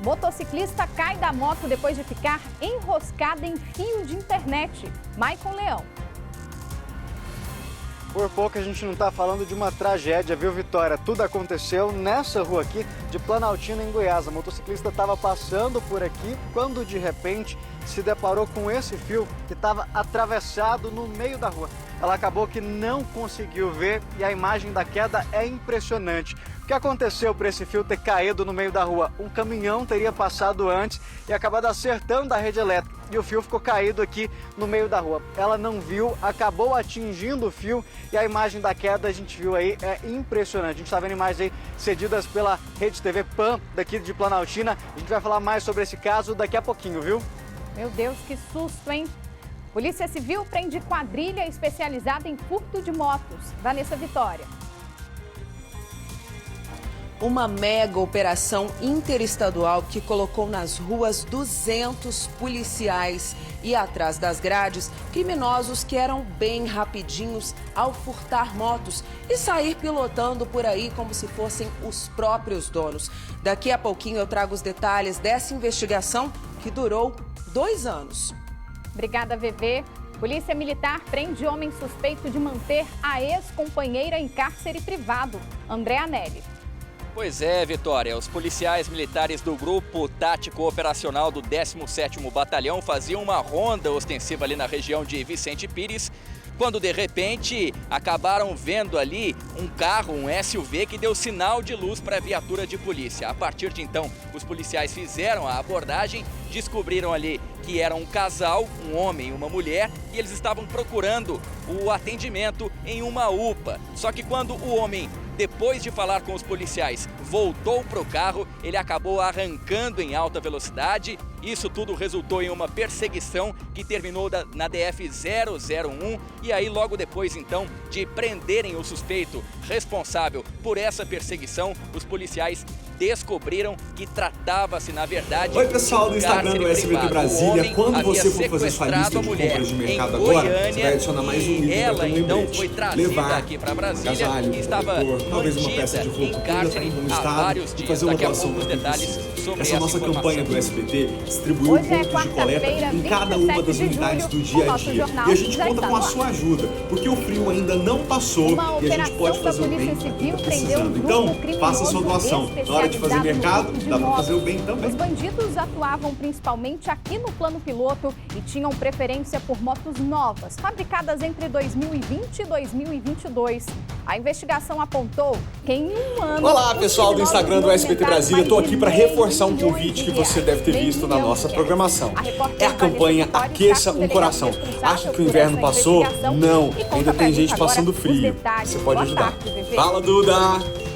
Motociclista cai da moto depois de ficar enroscada em fio de internet. Maicon Leão. Por pouco a gente não está falando de uma tragédia, viu, Vitória? Tudo aconteceu nessa rua aqui de Planaltina, em Goiás. A motociclista estava passando por aqui quando, de repente, se deparou com esse fio que estava atravessado no meio da rua. Ela acabou que não conseguiu ver e a imagem da queda é impressionante. O que aconteceu para esse fio ter caído no meio da rua? Um caminhão teria passado antes e acabado acertando a rede elétrica e o fio ficou caído aqui no meio da rua. Ela não viu, acabou atingindo o fio e a imagem da queda a gente viu aí, é impressionante. A gente está vendo imagens aí cedidas pela Rede TV Pan daqui de Planaltina. A gente vai falar mais sobre esse caso daqui a pouquinho, viu? Meu Deus, que susto, hein? Polícia Civil prende quadrilha especializada em furto de motos. Vanessa Vitória. Uma mega operação interestadual que colocou nas ruas 200 policiais e atrás das grades, criminosos que eram bem rapidinhos ao furtar motos e sair pilotando por aí como se fossem os próprios donos. Daqui a pouquinho eu trago os detalhes dessa investigação que durou 2 anos. Obrigada, VV. Polícia Militar prende homem suspeito de manter a ex-companheira em cárcere privado. André Anelli. Pois é, Vitória. Os policiais militares do Grupo Tático Operacional do 17º Batalhão faziam uma ronda ostensiva ali na região de Vicente Pires, quando de repente acabaram vendo ali um carro, um SUV, que deu sinal de luz para a viatura de polícia. A partir de então, os policiais fizeram a abordagem, descobriram ali que era um casal, um homem e uma mulher, e eles estavam procurando o atendimento em uma UPA. Só que quando o homem, depois de falar com os policiais, voltou para o carro, ele acabou arrancando em alta velocidade. Isso tudo resultou em uma perseguição que terminou na DF-001. E aí, logo depois, então, de prenderem o suspeito responsável por essa perseguição, os policiais descobriram que tratava-se, na verdade... Oi, pessoal do Instagram do SBT Brasília. Quando você for fazer sua lista de compras de mercado agora, você vai adicionar mais um item ela, então, lembrete. foi trazida Levar aqui para Brasília, agasalho, e estava talvez uma peça de mantida roupa em cárcere no há estado vários e dias. fazer uma Daqui a doação pouco os para quem detalhes precisa. sobre Essa nossa informação. campanha do SBT distribuiu Hoje é pontos de coleta em cada uma das 27 de unidades do julho, dia o a nosso dia. jornal E a gente já conta está com a no ar. sua ajuda, porque o frio ainda não passou Uma e a gente pode operação da fazer o bem Polícia para quem Civil está prendeu um precisando. grupo Então, faça a sua doação. criminoso Na hora de fazer especializado no mercado, furto de dá para motos. fazer o bem também. Os bandidos atuavam principalmente aqui no plano piloto e tinham preferência por motos novas, fabricadas entre 2020 e 2022. A investigação apontou que em um ano... Olá, pessoal do Instagram do SBT Brasília. Estou aqui para reforçar um convite que você deve ter visto na nossa programação. É a campanha Aqueça um Coração. Acha que o inverno passou? Não, ainda tem gente passando frio. Você pode ajudar. Fala, Duda!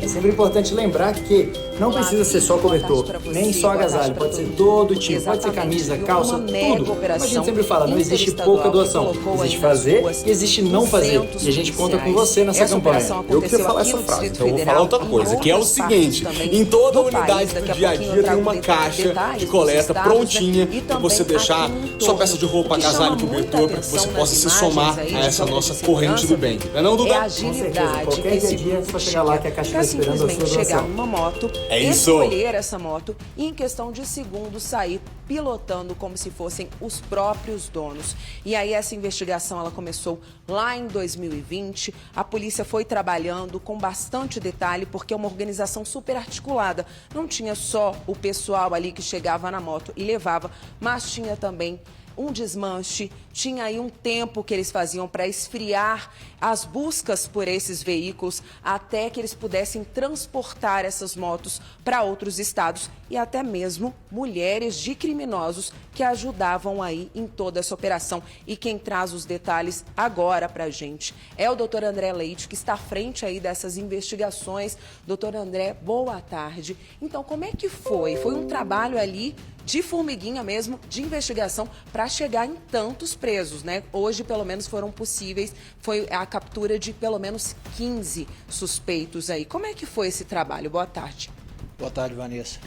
É sempre importante lembrar que não precisa ser só cobertor, nem só agasalho, pode ser todo tipo, pode ser camisa, calça, tudo. Mas a gente sempre fala, não existe pouca doação, existe fazer e existe não fazer. E a gente conta com você nessa campanha. Eu queria falar essa frase, então eu vou falar outra coisa, que é o seguinte: em toda unidade do dia a dia tem uma caixa de coleta prontinha para você deixar sua peça de roupa, agasalho, cobertor, para que você possa se somar a essa nossa corrente do bem. Não é não, Duda? É a agilidade, qualquer dia é só chegar lá que a caixa está esperando a sua simplesmente chegar doação. numa moto, É isso. escolher essa moto e em questão de segundos sair pilotando como se fossem os próprios donos. E aí essa investigação ela começou lá em 2020. A polícia foi trabalhando com bastante detalhe porque é uma organização super articulada. Não tinha só o pessoal ali que chegava na moto e levava, mas tinha também um desmanche, tinha aí um tempo que eles faziam para esfriar as buscas por esses veículos até que eles pudessem transportar essas motos para outros estados e até mesmo mulheres de criminosos que ajudavam aí em toda essa operação. E quem traz os detalhes agora para a gente é o doutor André Leite, que está à frente aí dessas investigações. Doutor André, boa tarde. Então, como é que foi? Foi um trabalho ali de formiguinha mesmo, de investigação, para chegar em tantos presos, né? Hoje, pelo menos, foram possíveis, foi a captura de pelo menos 15 suspeitos aí. Como é que foi esse trabalho? Boa tarde. Boa tarde, Vanessa.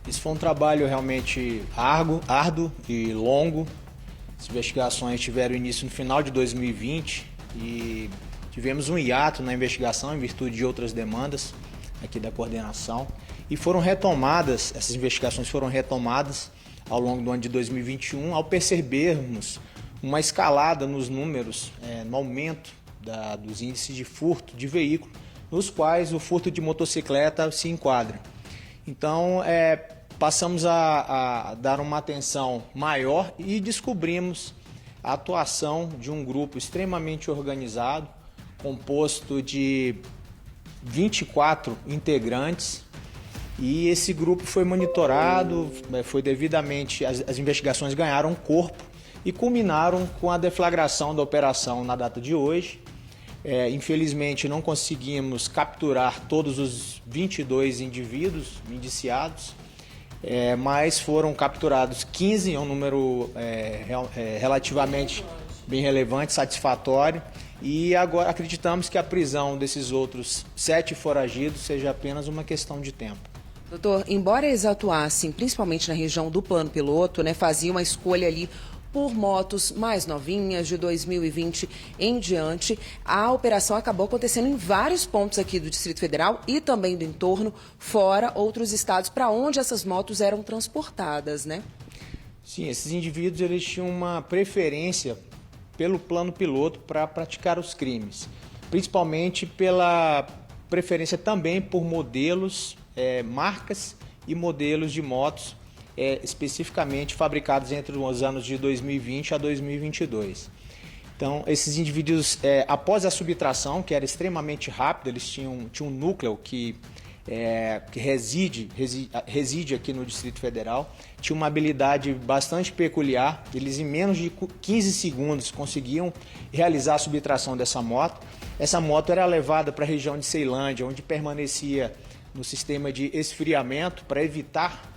Isso foi um trabalho realmente árduo e longo. As investigações tiveram início no final de 2020 e tivemos um hiato na investigação em virtude de outras demandas aqui da coordenação. e foram retomadas, essas investigações foram retomadas ao longo do ano de 2021, ao percebermos uma escalada nos números, no aumento dos índices de furto de veículo, nos quais o furto de motocicleta se enquadra. Então, passamos a dar uma atenção maior e descobrimos a atuação de um grupo extremamente organizado, composto de 24 integrantes, e esse grupo foi monitorado, foi devidamente, as investigações ganharam corpo e culminaram com a deflagração da operação na data de hoje. Infelizmente não conseguimos capturar todos os 22 indivíduos indiciados, mas foram capturados 15, é um número relativamente bem relevante, satisfatório, e agora acreditamos que a prisão desses outros 7 foragidos seja apenas uma questão de tempo. Doutor, embora eles atuassem principalmente na região do plano piloto, faziam uma escolha ali por motos mais novinhas, de 2020 em diante, a operação acabou acontecendo em vários pontos aqui do Distrito Federal e também do entorno, fora outros estados, para onde essas motos eram transportadas, né? Sim, esses indivíduos eles tinham uma preferência pelo plano piloto para praticar os crimes, principalmente pela preferência também por modelos, marcas e modelos de motos especificamente fabricados entre os anos de 2020 a 2022. Então, esses indivíduos, após a subtração, que era extremamente rápida, eles tinham um núcleo que reside aqui no Distrito Federal, tinha uma habilidade bastante peculiar. Eles, em menos de 15 segundos, conseguiam realizar a subtração dessa moto. Essa moto era levada para a região de Ceilândia, onde permanecia no sistema de esfriamento para evitar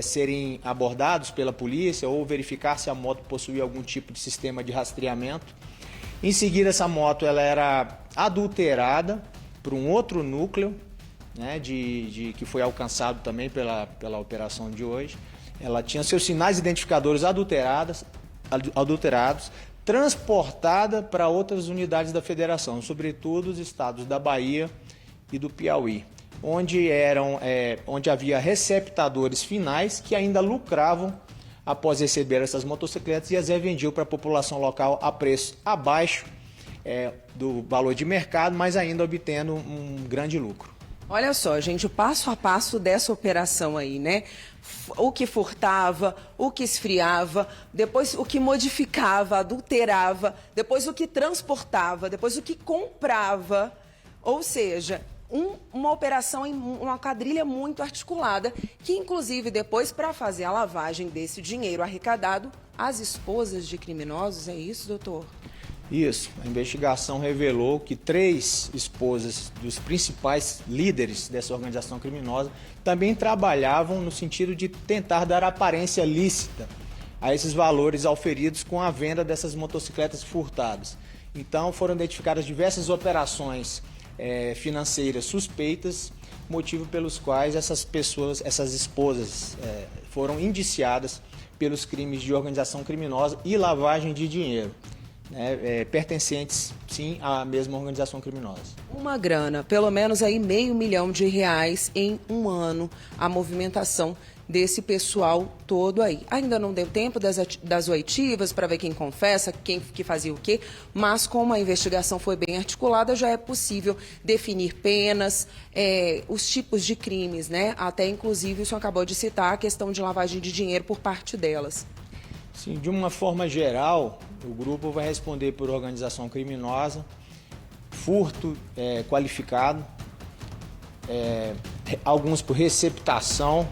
serem abordados pela polícia ou verificar se a moto possuía algum tipo de sistema de rastreamento. Em seguida, essa moto ela era adulterada por um outro núcleo, que foi alcançado também pela operação de hoje. Ela tinha seus sinais identificadores adulterados, transportada para outras unidades da federação, sobretudo os estados da Bahia e do Piauí, onde havia receptadores finais que ainda lucravam após receber essas motocicletas e as revendiam para a população local a preço abaixo do valor de mercado, mas ainda obtendo um grande lucro. Olha só, gente, o passo a passo dessa operação aí, O que furtava, o que esfriava, depois o que modificava, adulterava, depois o que transportava, depois o que comprava, ou seja, uma operação, uma quadrilha muito articulada, que inclusive depois, para fazer a lavagem desse dinheiro arrecadado, as esposas de criminosos, é isso, doutor? Isso, a investigação revelou que 3 esposas dos principais líderes dessa organização criminosa também trabalhavam no sentido de tentar dar aparência lícita a esses valores auferidos com a venda dessas motocicletas furtadas. Então foram identificadas diversas operações financeiras suspeitas, motivo pelos quais essas esposas foram indiciadas pelos crimes de organização criminosa e lavagem de dinheiro, pertencentes, sim, à mesma organização criminosa. Uma grana, pelo menos aí R$500 milhão em um ano, a movimentação desse pessoal todo aí. Ainda não deu tempo das oitivas para ver quem confessa, quem que fazia o quê, mas como a investigação foi bem articulada, já é possível definir penas, os tipos de crimes, Até, inclusive, o senhor acabou de citar a questão de lavagem de dinheiro por parte delas. Sim, de uma forma geral, o grupo vai responder por organização criminosa, furto qualificado, alguns por receptação,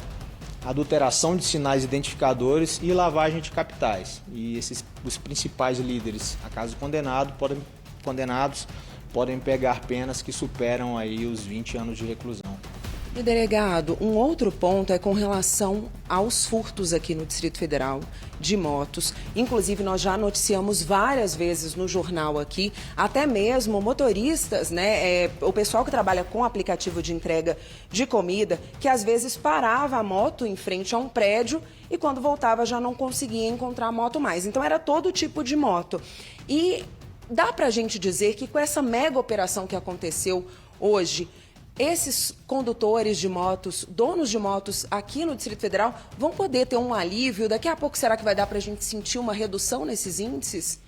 adulteração de sinais identificadores e lavagem de capitais. E os principais líderes, a caso condenados, podem pegar penas que superam aí os 20 anos de reclusão. E, delegado, um outro ponto é com relação aos furtos aqui no Distrito Federal de motos. Inclusive, nós já noticiamos várias vezes no jornal aqui, até mesmo motoristas, o pessoal que trabalha com aplicativo de entrega de comida, que às vezes parava a moto em frente a um prédio e quando voltava já não conseguia encontrar a moto mais. Então, era todo tipo de moto. E dá pra gente dizer que com essa mega operação que aconteceu hoje, esses condutores de motos, donos de motos aqui no Distrito Federal, vão poder ter um alívio? Daqui a pouco, será que vai dar para a gente sentir uma redução nesses índices?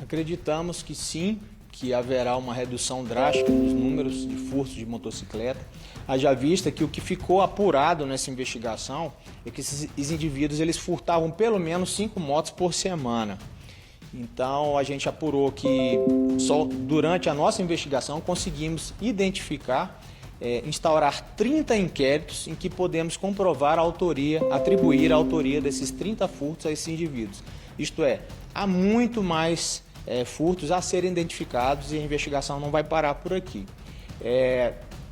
Acreditamos que sim, que haverá uma redução drástica nos números de furtos de motocicleta. Haja vista que o que ficou apurado nessa investigação é que esses indivíduos eles furtavam pelo menos 5 motos por semana. Então a gente apurou que só durante a nossa investigação conseguimos identificar, instaurar 30 inquéritos em que podemos comprovar a autoria, atribuir a autoria desses 30 furtos a esses indivíduos. Isto é, há muito mais furtos a serem identificados e a investigação não vai parar por aqui.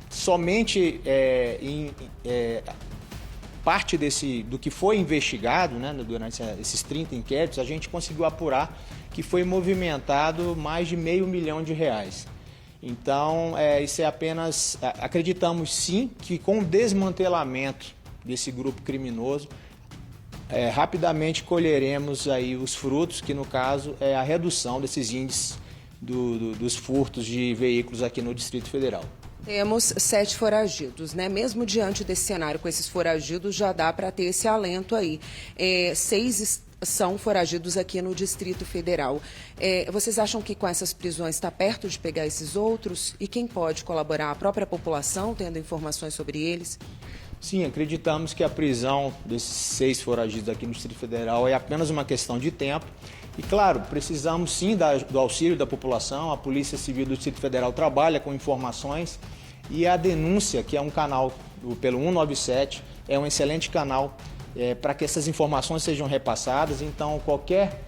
Somente parte do que foi investigado, né, durante esses 30 inquéritos, a gente conseguiu apurar que foi movimentado mais de R$500 milhão. Então, isso é apenas... Acreditamos sim que com o desmantelamento desse grupo criminoso, rapidamente colheremos aí os frutos, que no caso é a redução desses índices dos furtos de veículos aqui no Distrito Federal. Temos 7 foragidos, né? Mesmo diante desse cenário com esses foragidos, já dá para ter esse alento aí. 6 são foragidos aqui no Distrito Federal. Vocês acham que com essas prisões está perto de pegar esses outros? E quem pode colaborar? A própria população, tendo informações sobre eles? Sim, acreditamos que a prisão desses 6 foragidos aqui no Distrito Federal é apenas uma questão de tempo. E, claro, precisamos sim do auxílio da população. A Polícia Civil do Distrito Federal trabalha com informações e a denúncia, que é um canal pelo 197, é um excelente canal para que essas informações sejam repassadas. Então, qualquer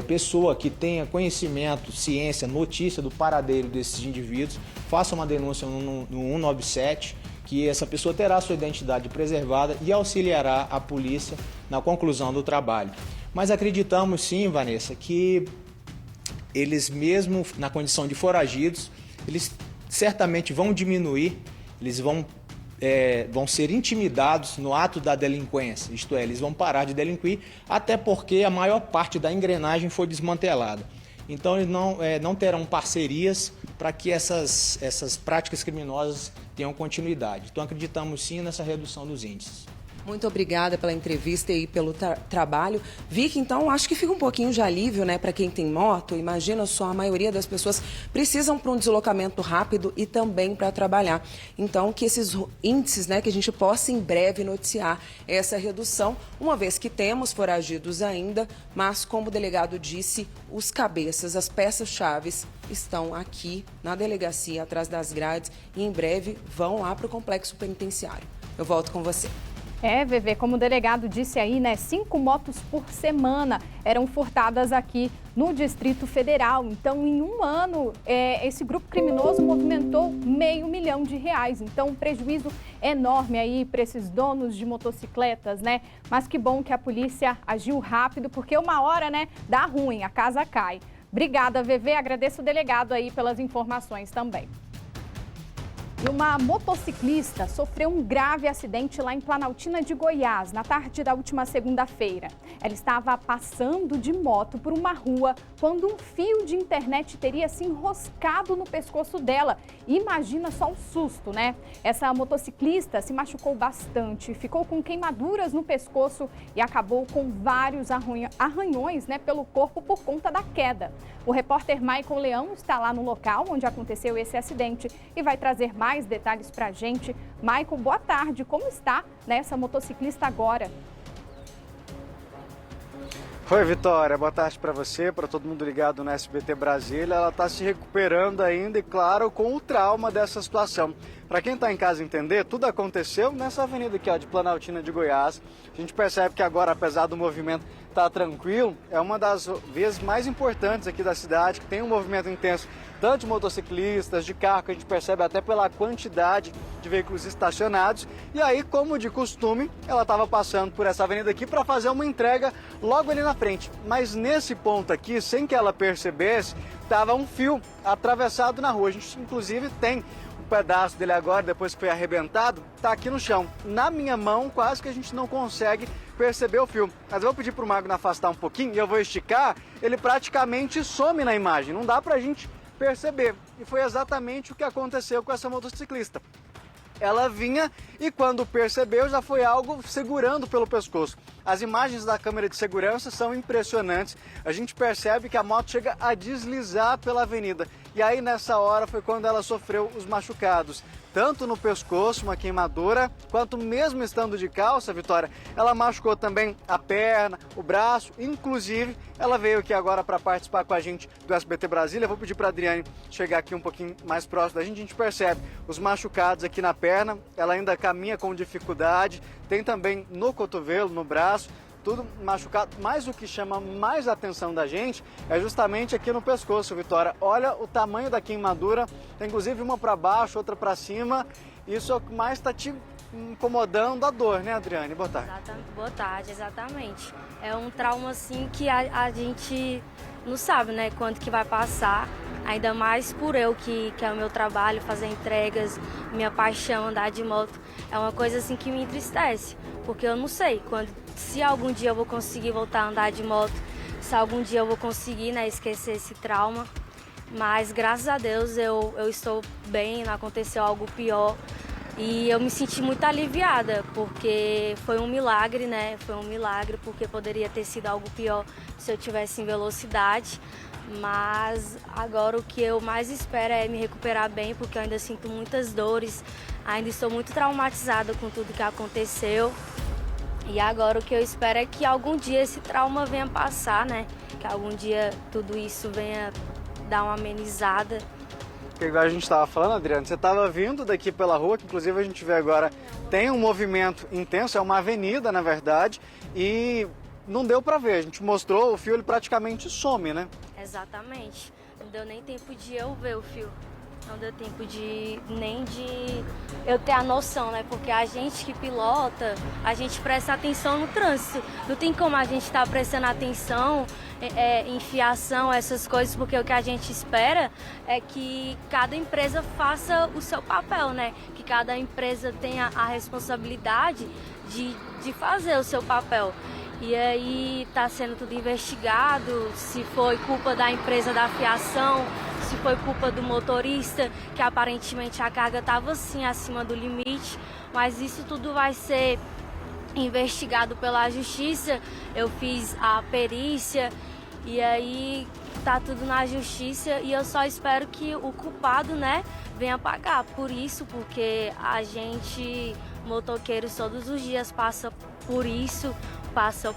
pessoa que tenha conhecimento, ciência, notícia do paradeiro desses indivíduos, faça uma denúncia no 197, que essa pessoa terá sua identidade preservada e auxiliará a polícia na conclusão do trabalho. Mas acreditamos sim, Vanessa, que eles mesmo na condição de foragidos, eles certamente vão diminuir, eles vão ser intimidados no ato da delinquência, isto é, eles vão parar de delinquir, até porque a maior parte da engrenagem foi desmantelada. Então eles não terão parcerias para que essas práticas criminosas tenham continuidade. Então acreditamos sim nessa redução dos índices. Muito obrigada pela entrevista e pelo trabalho. Vicky, então, acho que fica um pouquinho de alívio, né, para quem tem moto. Imagina só, a maioria das pessoas precisam para um deslocamento rápido e também para trabalhar. Então, que esses índices, né, que a gente possa em breve noticiar essa redução, uma vez que temos foragidos ainda, mas como o delegado disse, os cabeças, as peças-chaves estão aqui na delegacia, atrás das grades, e em breve vão lá para o complexo penitenciário. Eu volto com você. VV, como o delegado disse aí, né, 5 motos por semana eram furtadas aqui no Distrito Federal. Então, em um ano, esse grupo criminoso movimentou R$500 milhão. Então, um prejuízo enorme aí para esses donos de motocicletas, né? Mas que bom que a polícia agiu rápido, porque uma hora, né, dá ruim, a casa cai. Obrigada, VV. Agradeço o delegado aí pelas informações também. E uma motociclista sofreu um grave acidente lá em Planaltina de Goiás, na tarde da última segunda-feira. Ela estava passando de moto por uma rua quando um fio de internet teria se enroscado no pescoço dela. Imagina só o susto, né? Essa motociclista se machucou bastante, ficou com queimaduras no pescoço e acabou com vários arranhões, né, pelo corpo por conta da queda. O repórter Maicon Leão está lá no local onde aconteceu esse acidente e vai trazer mais detalhes para a gente. Maicon, boa tarde. Como está essa motociclista agora? Oi, Vitória. Boa tarde para você, para todo mundo ligado no SBT Brasília. Ela está se recuperando ainda e, claro, com o trauma dessa situação. Para quem está em casa entender, tudo aconteceu nessa avenida aqui, ó, de Planaltina de Goiás. A gente percebe que agora, apesar do movimento estar tranquilo, é uma das vias mais importantes aqui da cidade, que tem um movimento intenso, tanto de motociclistas, de carro, que a gente percebe até pela quantidade de veículos estacionados. E aí, como de costume, ela estava passando por essa avenida aqui para fazer uma entrega logo ali na frente. Mas nesse ponto aqui, sem que ela percebesse, estava um fio atravessado na rua. A gente, inclusive, tem um pedaço dele agora, depois que foi arrebentado, está aqui no chão. Na minha mão, quase que a gente não consegue perceber o fio. Mas eu vou pedir para o Magno afastar um pouquinho e eu vou esticar, ele praticamente some na imagem. Não dá para a gente perceber. E foi exatamente o que aconteceu com essa motociclista. ela vinha e quando percebeu já foi algo segurando pelo pescoço. As imagens da câmera de segurança são impressionantes. A gente percebe que a moto chega a deslizar pela avenida. E aí nessa hora foi quando ela sofreu os machucados. Tanto no pescoço, uma queimadura, quanto mesmo estando de calça, Vitória, ela machucou também a perna, o braço, inclusive ela veio aqui agora para participar com a gente do SBT Brasília. Eu vou pedir para a Adriane chegar aqui um pouquinho mais próximo da gente. A gente percebe os machucados aqui na perna, ela ainda caminha com dificuldade, tem também no cotovelo, no braço, tudo machucado, mas o que chama mais a atenção da gente é justamente aqui no pescoço, Vitória. Olha o tamanho da queimadura, tem inclusive uma para baixo, outra para cima. Isso é o que mais está te incomodando, a dor, né, Adriane? Boa tarde. Boa tarde, exatamente. É um trauma assim que a gente não sabe, né, quando que vai passar. Ainda mais por eu, que é o meu trabalho, fazer entregas, minha paixão, andar de moto. É uma coisa assim que me entristece, porque eu não sei se algum dia eu vou conseguir voltar a andar de moto, se algum dia eu vou conseguir, né, esquecer esse trauma. Mas graças a Deus eu estou bem, não aconteceu algo pior. E eu me senti muito aliviada, porque foi um milagre, né? Foi um milagre, porque poderia ter sido algo pior se eu tivesse em velocidade. Mas agora o que eu mais espero é me recuperar bem, porque eu ainda sinto muitas dores, ainda estou muito traumatizada com tudo que aconteceu. E agora o que eu espero é que algum dia esse trauma venha passar, né? Que algum dia tudo isso venha dar uma amenizada. Porque igual a gente estava falando, Adriane, você estava vindo daqui pela rua, que inclusive a gente vê agora, tem um movimento intenso, é uma avenida, na verdade, e não deu para ver. A gente mostrou, o fio ele praticamente some, né? Exatamente. Não deu nem tempo de eu ver o fio. Não deu tempo nem de eu ter a noção, né? Porque a gente que pilota, a gente presta atenção no trânsito. Não tem como a gente estar prestando atenção em fiação, essas coisas, porque o que a gente espera é que cada empresa faça o seu papel, né? Que cada empresa tenha a responsabilidade de fazer o seu papel. E aí está sendo tudo investigado, se foi culpa da empresa da fiação, se foi culpa do motorista, que aparentemente a carga estava sim acima do limite, mas isso tudo vai ser investigado pela justiça. Eu fiz a perícia e aí tá tudo na justiça e eu só espero que o culpado, né, venha pagar por isso, porque a gente, motoqueiros, todos os dias passa por isso, passa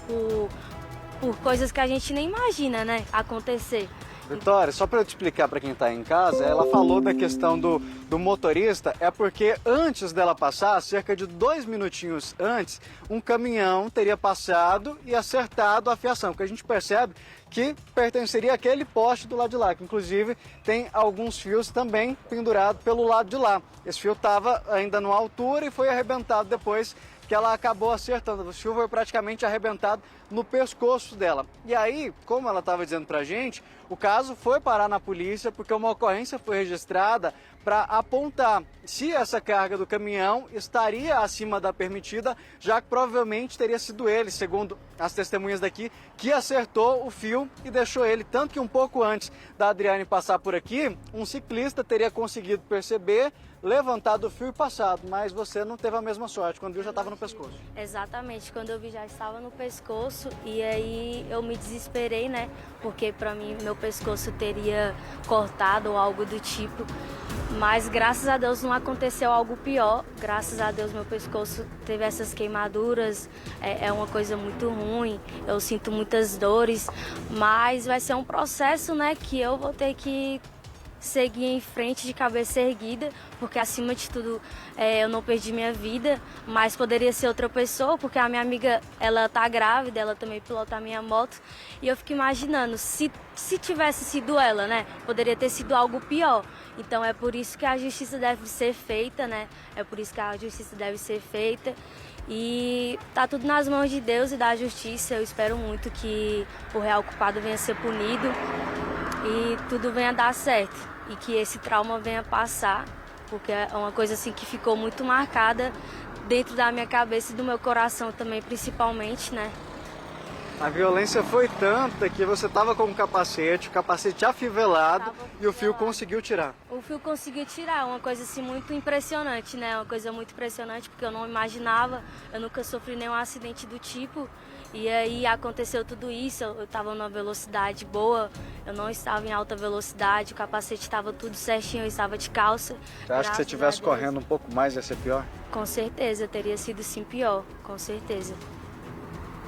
por coisas que a gente nem imagina, né, acontecer. Vitória, só para eu te explicar para quem está em casa, ela falou da questão do motorista, é porque antes dela passar, cerca de 2 minutinhos antes, um caminhão teria passado e acertado a fiação, que a gente percebe que pertenceria àquele poste do lado de lá, que inclusive tem alguns fios também pendurados pelo lado de lá. Esse fio estava ainda numa altura e foi arrebentado depois que ela acabou acertando. O fio foi praticamente arrebentado no pescoço dela. E aí, como ela estava dizendo pra gente, o caso foi parar na polícia porque uma ocorrência foi registrada para apontar se essa carga do caminhão estaria acima da permitida, já que provavelmente teria sido ele, segundo as testemunhas daqui, que acertou o fio e deixou ele. Tanto que um pouco antes da Adriane passar por aqui, um ciclista teria conseguido perceber, levantado o fio e passado, mas você não teve a mesma sorte, quando viu já estava no pescoço. Exatamente, quando eu vi já estava no pescoço e aí eu me desesperei, né, porque para mim meu pescoço teria cortado ou algo do tipo, mas graças a Deus não aconteceu algo pior, graças a Deus meu pescoço teve essas queimaduras, é uma coisa muito ruim, eu sinto muitas dores, mas vai ser um processo, né, que eu vou ter que seguir em frente de cabeça erguida, porque acima de tudo eu não perdi minha vida, mas poderia ser outra pessoa, porque a minha amiga, ela tá grávida, ela também pilota a minha moto, e eu fico imaginando, se tivesse sido ela, né, poderia ter sido algo pior. Então é por isso que a justiça deve ser feita, né, é por isso que a justiça deve ser feita, e tá tudo nas mãos de Deus e da justiça. Eu espero muito que o real culpado venha ser punido e tudo venha dar certo e que esse trauma venha passar, porque é uma coisa assim que ficou muito marcada dentro da minha cabeça e do meu coração também, principalmente, né? A violência foi tanta que você estava com o capacete afivelado e o fio conseguiu tirar. O fio conseguiu tirar, uma coisa assim muito impressionante, né? Uma coisa muito impressionante porque eu não imaginava, eu nunca sofri nenhum acidente do tipo. E aí aconteceu tudo isso, eu estava numa velocidade boa, eu não estava em alta velocidade, o capacete estava tudo certinho, eu estava de calça. Você acha que se estivesse correndo um pouco mais ia ser pior? Com certeza, teria sido sim pior, com certeza.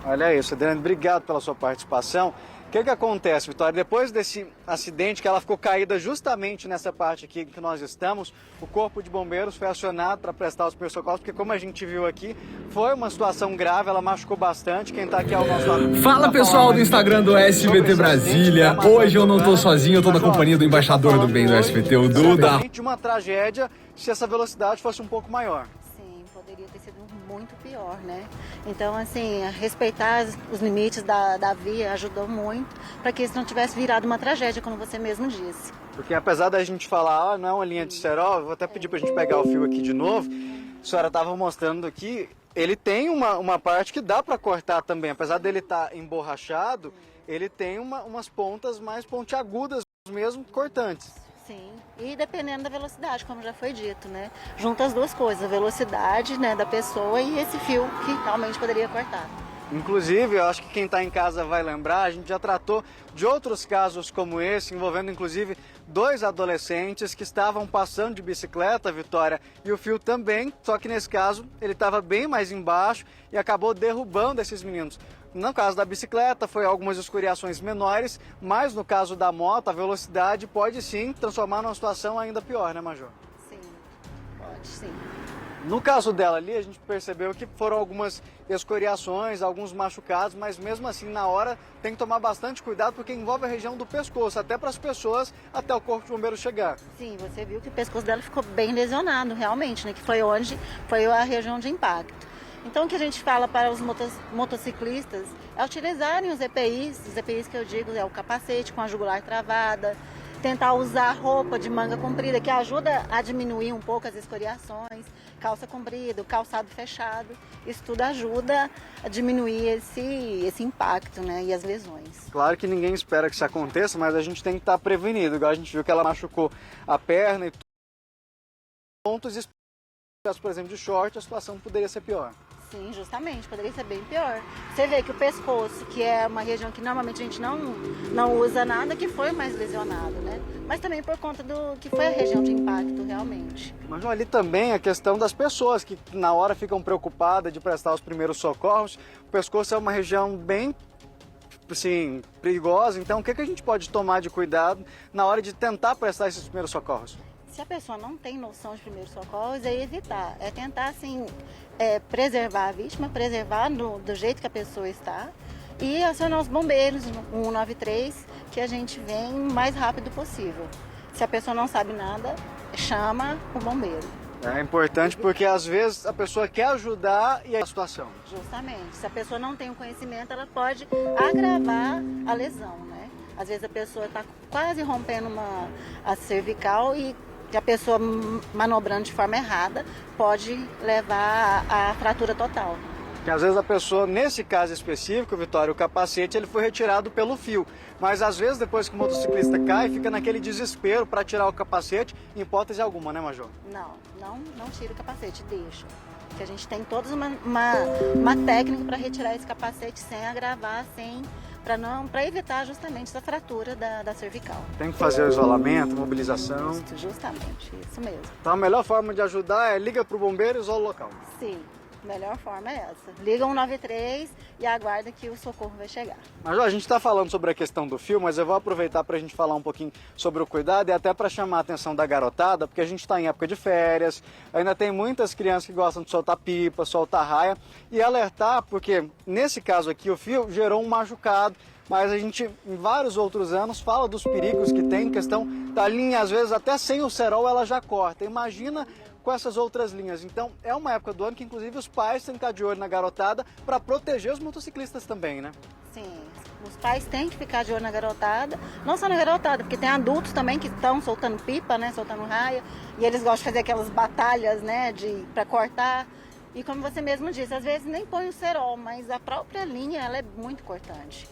Olha isso, Adriane, obrigado pela sua participação. O que acontece, Vitória? Depois desse acidente, que ela ficou caída justamente nessa parte aqui que nós estamos, o Corpo de Bombeiros foi acionado para prestar os primeiros socorros, porque como a gente viu aqui, foi uma situação grave, ela machucou bastante. Quem está aqui ao nosso lado... Fala pessoal do Instagram do SBT Brasília, hoje eu não estou sozinho, eu estou na companhia do embaixador do bem do SBT, o Duda. De uma tragédia se essa velocidade fosse um pouco maior. Poderia ter sido muito pior, né? Então, assim, respeitar os limites da via ajudou muito para que isso não tivesse virado uma tragédia, como você mesmo disse. Porque apesar da gente falar, não é uma linha de cerol, vou até pedir para a gente pegar o fio aqui de novo, a senhora estava mostrando aqui, ele tem uma parte que dá para cortar também, apesar dele estar emborrachado, ele tem umas pontas mais pontiagudas mesmo, cortantes. Sim, e dependendo da velocidade, como já foi dito, né? Junta as duas coisas, a velocidade, né, da pessoa e esse fio que realmente poderia cortar. Inclusive, eu acho que quem está em casa vai lembrar, a gente já tratou de outros casos como esse, envolvendo inclusive 2 adolescentes que estavam passando de bicicleta, Vitória, e o fio também, só que nesse caso ele estava bem mais embaixo e acabou derrubando esses meninos. No caso da bicicleta, foi algumas escoriações menores, mas no caso da moto, a velocidade pode sim transformar numa situação ainda pior, né, Major? Sim, pode sim. No caso dela ali, a gente percebeu que foram algumas escoriações, alguns machucados, mas mesmo assim, na hora, tem que tomar bastante cuidado, porque envolve a região do pescoço, até para as pessoas, até o Corpo de Bombeiros chegar. Sim, você viu que o pescoço dela ficou bem lesionado, realmente, né? Que foi a região de impacto. Então, o que a gente fala para os motociclistas é utilizarem os EPIs que eu digo é o capacete com a jugular travada, tentar usar roupa de manga comprida, que ajuda a diminuir um pouco as escoriações, calça comprida, calçado fechado, isso tudo ajuda a diminuir esse impacto, né, e as lesões. Claro que ninguém espera que isso aconteça, mas a gente tem que estar prevenido, igual a gente viu que ela machucou a perna e pontos, por exemplo, de short, a situação poderia ser pior. Sim, justamente, poderia ser bem pior. Você vê que o pescoço, que é uma região que normalmente a gente não usa nada, que foi mais lesionado, né? Mas também por conta do que foi a região de impacto, realmente. Mas ali também a questão das pessoas que na hora ficam preocupadas de prestar os primeiros socorros. O pescoço é uma região bem, assim, perigosa, então o que a gente pode tomar de cuidado na hora de tentar prestar esses primeiros socorros? Se a pessoa não tem noção de primeiros socorros, é evitar, é tentar, assim, preservar a vítima, preservar do jeito que a pessoa está e acionar os bombeiros, 193, que a gente vem o mais rápido possível. Se a pessoa não sabe nada, chama o bombeiro. É importante porque às vezes a pessoa quer ajudar e é a situação. Justamente, se a pessoa não tem o conhecimento, ela pode agravar a lesão, né? Às vezes a pessoa está quase rompendo a cervical e a pessoa manobrando de forma errada pode levar à fratura total. Que às vezes a pessoa, nesse caso específico, Vitória, o capacete ele foi retirado pelo fio. Mas às vezes depois que o motociclista cai, fica naquele desespero para tirar o capacete, em hipótese alguma, né, Major? Não tira o capacete, deixa. Porque a gente tem toda uma técnica para retirar esse capacete sem agravar, para evitar justamente essa fratura da cervical. Tem que fazer o isolamento, mobilização. Justamente, isso mesmo. Então a melhor forma de ajudar é liga para o bombeiro e isola o local. Sim, a melhor forma é essa. Liga 193 e aguarda que o socorro vai chegar. Mas a gente está falando sobre a questão do fio, mas eu vou aproveitar para a gente falar um pouquinho sobre o cuidado e até para chamar a atenção da garotada, porque a gente está em época de férias, ainda tem muitas crianças que gostam de soltar pipa, soltar raia, e alertar, porque nesse caso aqui o fio gerou um machucado, mas a gente, em vários outros anos, fala dos perigos que tem, questão da linha, às vezes até sem o cerol ela já corta. Imagina com essas outras linhas. Então, é uma época do ano que, inclusive, os pais têm que estar de olho na garotada para proteger os motociclistas também, né? Sim, os pais têm que ficar de olho na garotada, não só na garotada, porque tem adultos também que estão soltando pipa, né, soltando raia, e eles gostam de fazer aquelas batalhas, né, para cortar. E como você mesmo disse, às vezes nem põe o cerol, mas a própria linha ela é muito cortante.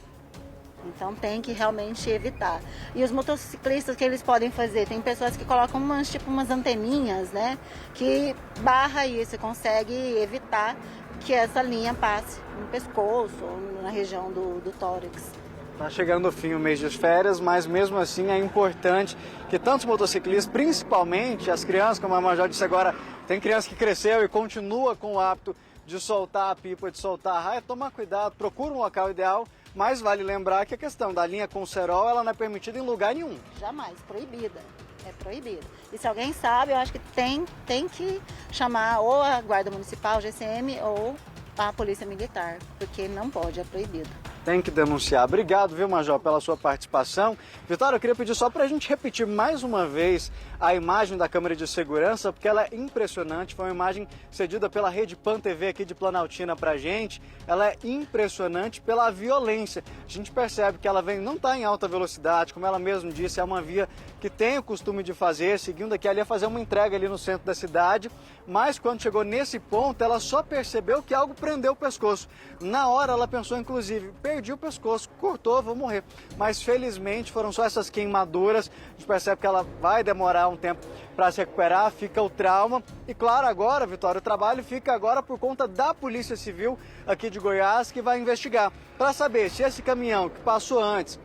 Então tem que realmente evitar. E os motociclistas, que eles podem fazer? Tem pessoas que colocam umas anteninhas, né? Que barra isso e consegue evitar que essa linha passe no pescoço ou na região do tórax. Está chegando o fim, o mês de férias, mas mesmo assim é importante que tantos motociclistas, principalmente as crianças, como a Major disse agora, tem criança que cresceu e continua com o hábito de soltar a pipa, de soltar a raia, tomar cuidado, procura um local ideal, mas vale lembrar que a questão da linha com cerol, ela não é permitida em lugar nenhum. Jamais, proibida. É proibida. E se alguém sabe, eu acho que tem que chamar ou a Guarda Municipal, GCM, ou a Polícia Militar, porque não pode, é proibido. Tem que denunciar. Obrigado, viu, Major, pela sua participação. Vitória, eu queria pedir só para a gente repetir mais uma vez a imagem da câmera de segurança, porque ela é impressionante. Foi uma imagem cedida pela Rede Pan TV aqui de Planaltina para a gente. Ela é impressionante pela violência. A gente percebe que ela não está em alta velocidade, como ela mesma disse, é uma via que tem o costume de fazer, seguindo aqui, ela ia fazer uma entrega ali no centro da cidade, mas quando chegou nesse ponto, ela só percebeu que algo prendeu o pescoço. Na hora, ela pensou, inclusive, perdi o pescoço, cortou, vou morrer. Mas felizmente foram só essas queimaduras. A gente percebe que ela vai demorar um tempo para se recuperar, fica o trauma. E claro, agora, Vitória, o trabalho fica agora por conta da Polícia Civil aqui de Goiás, que vai investigar para saber se esse caminhão que passou antes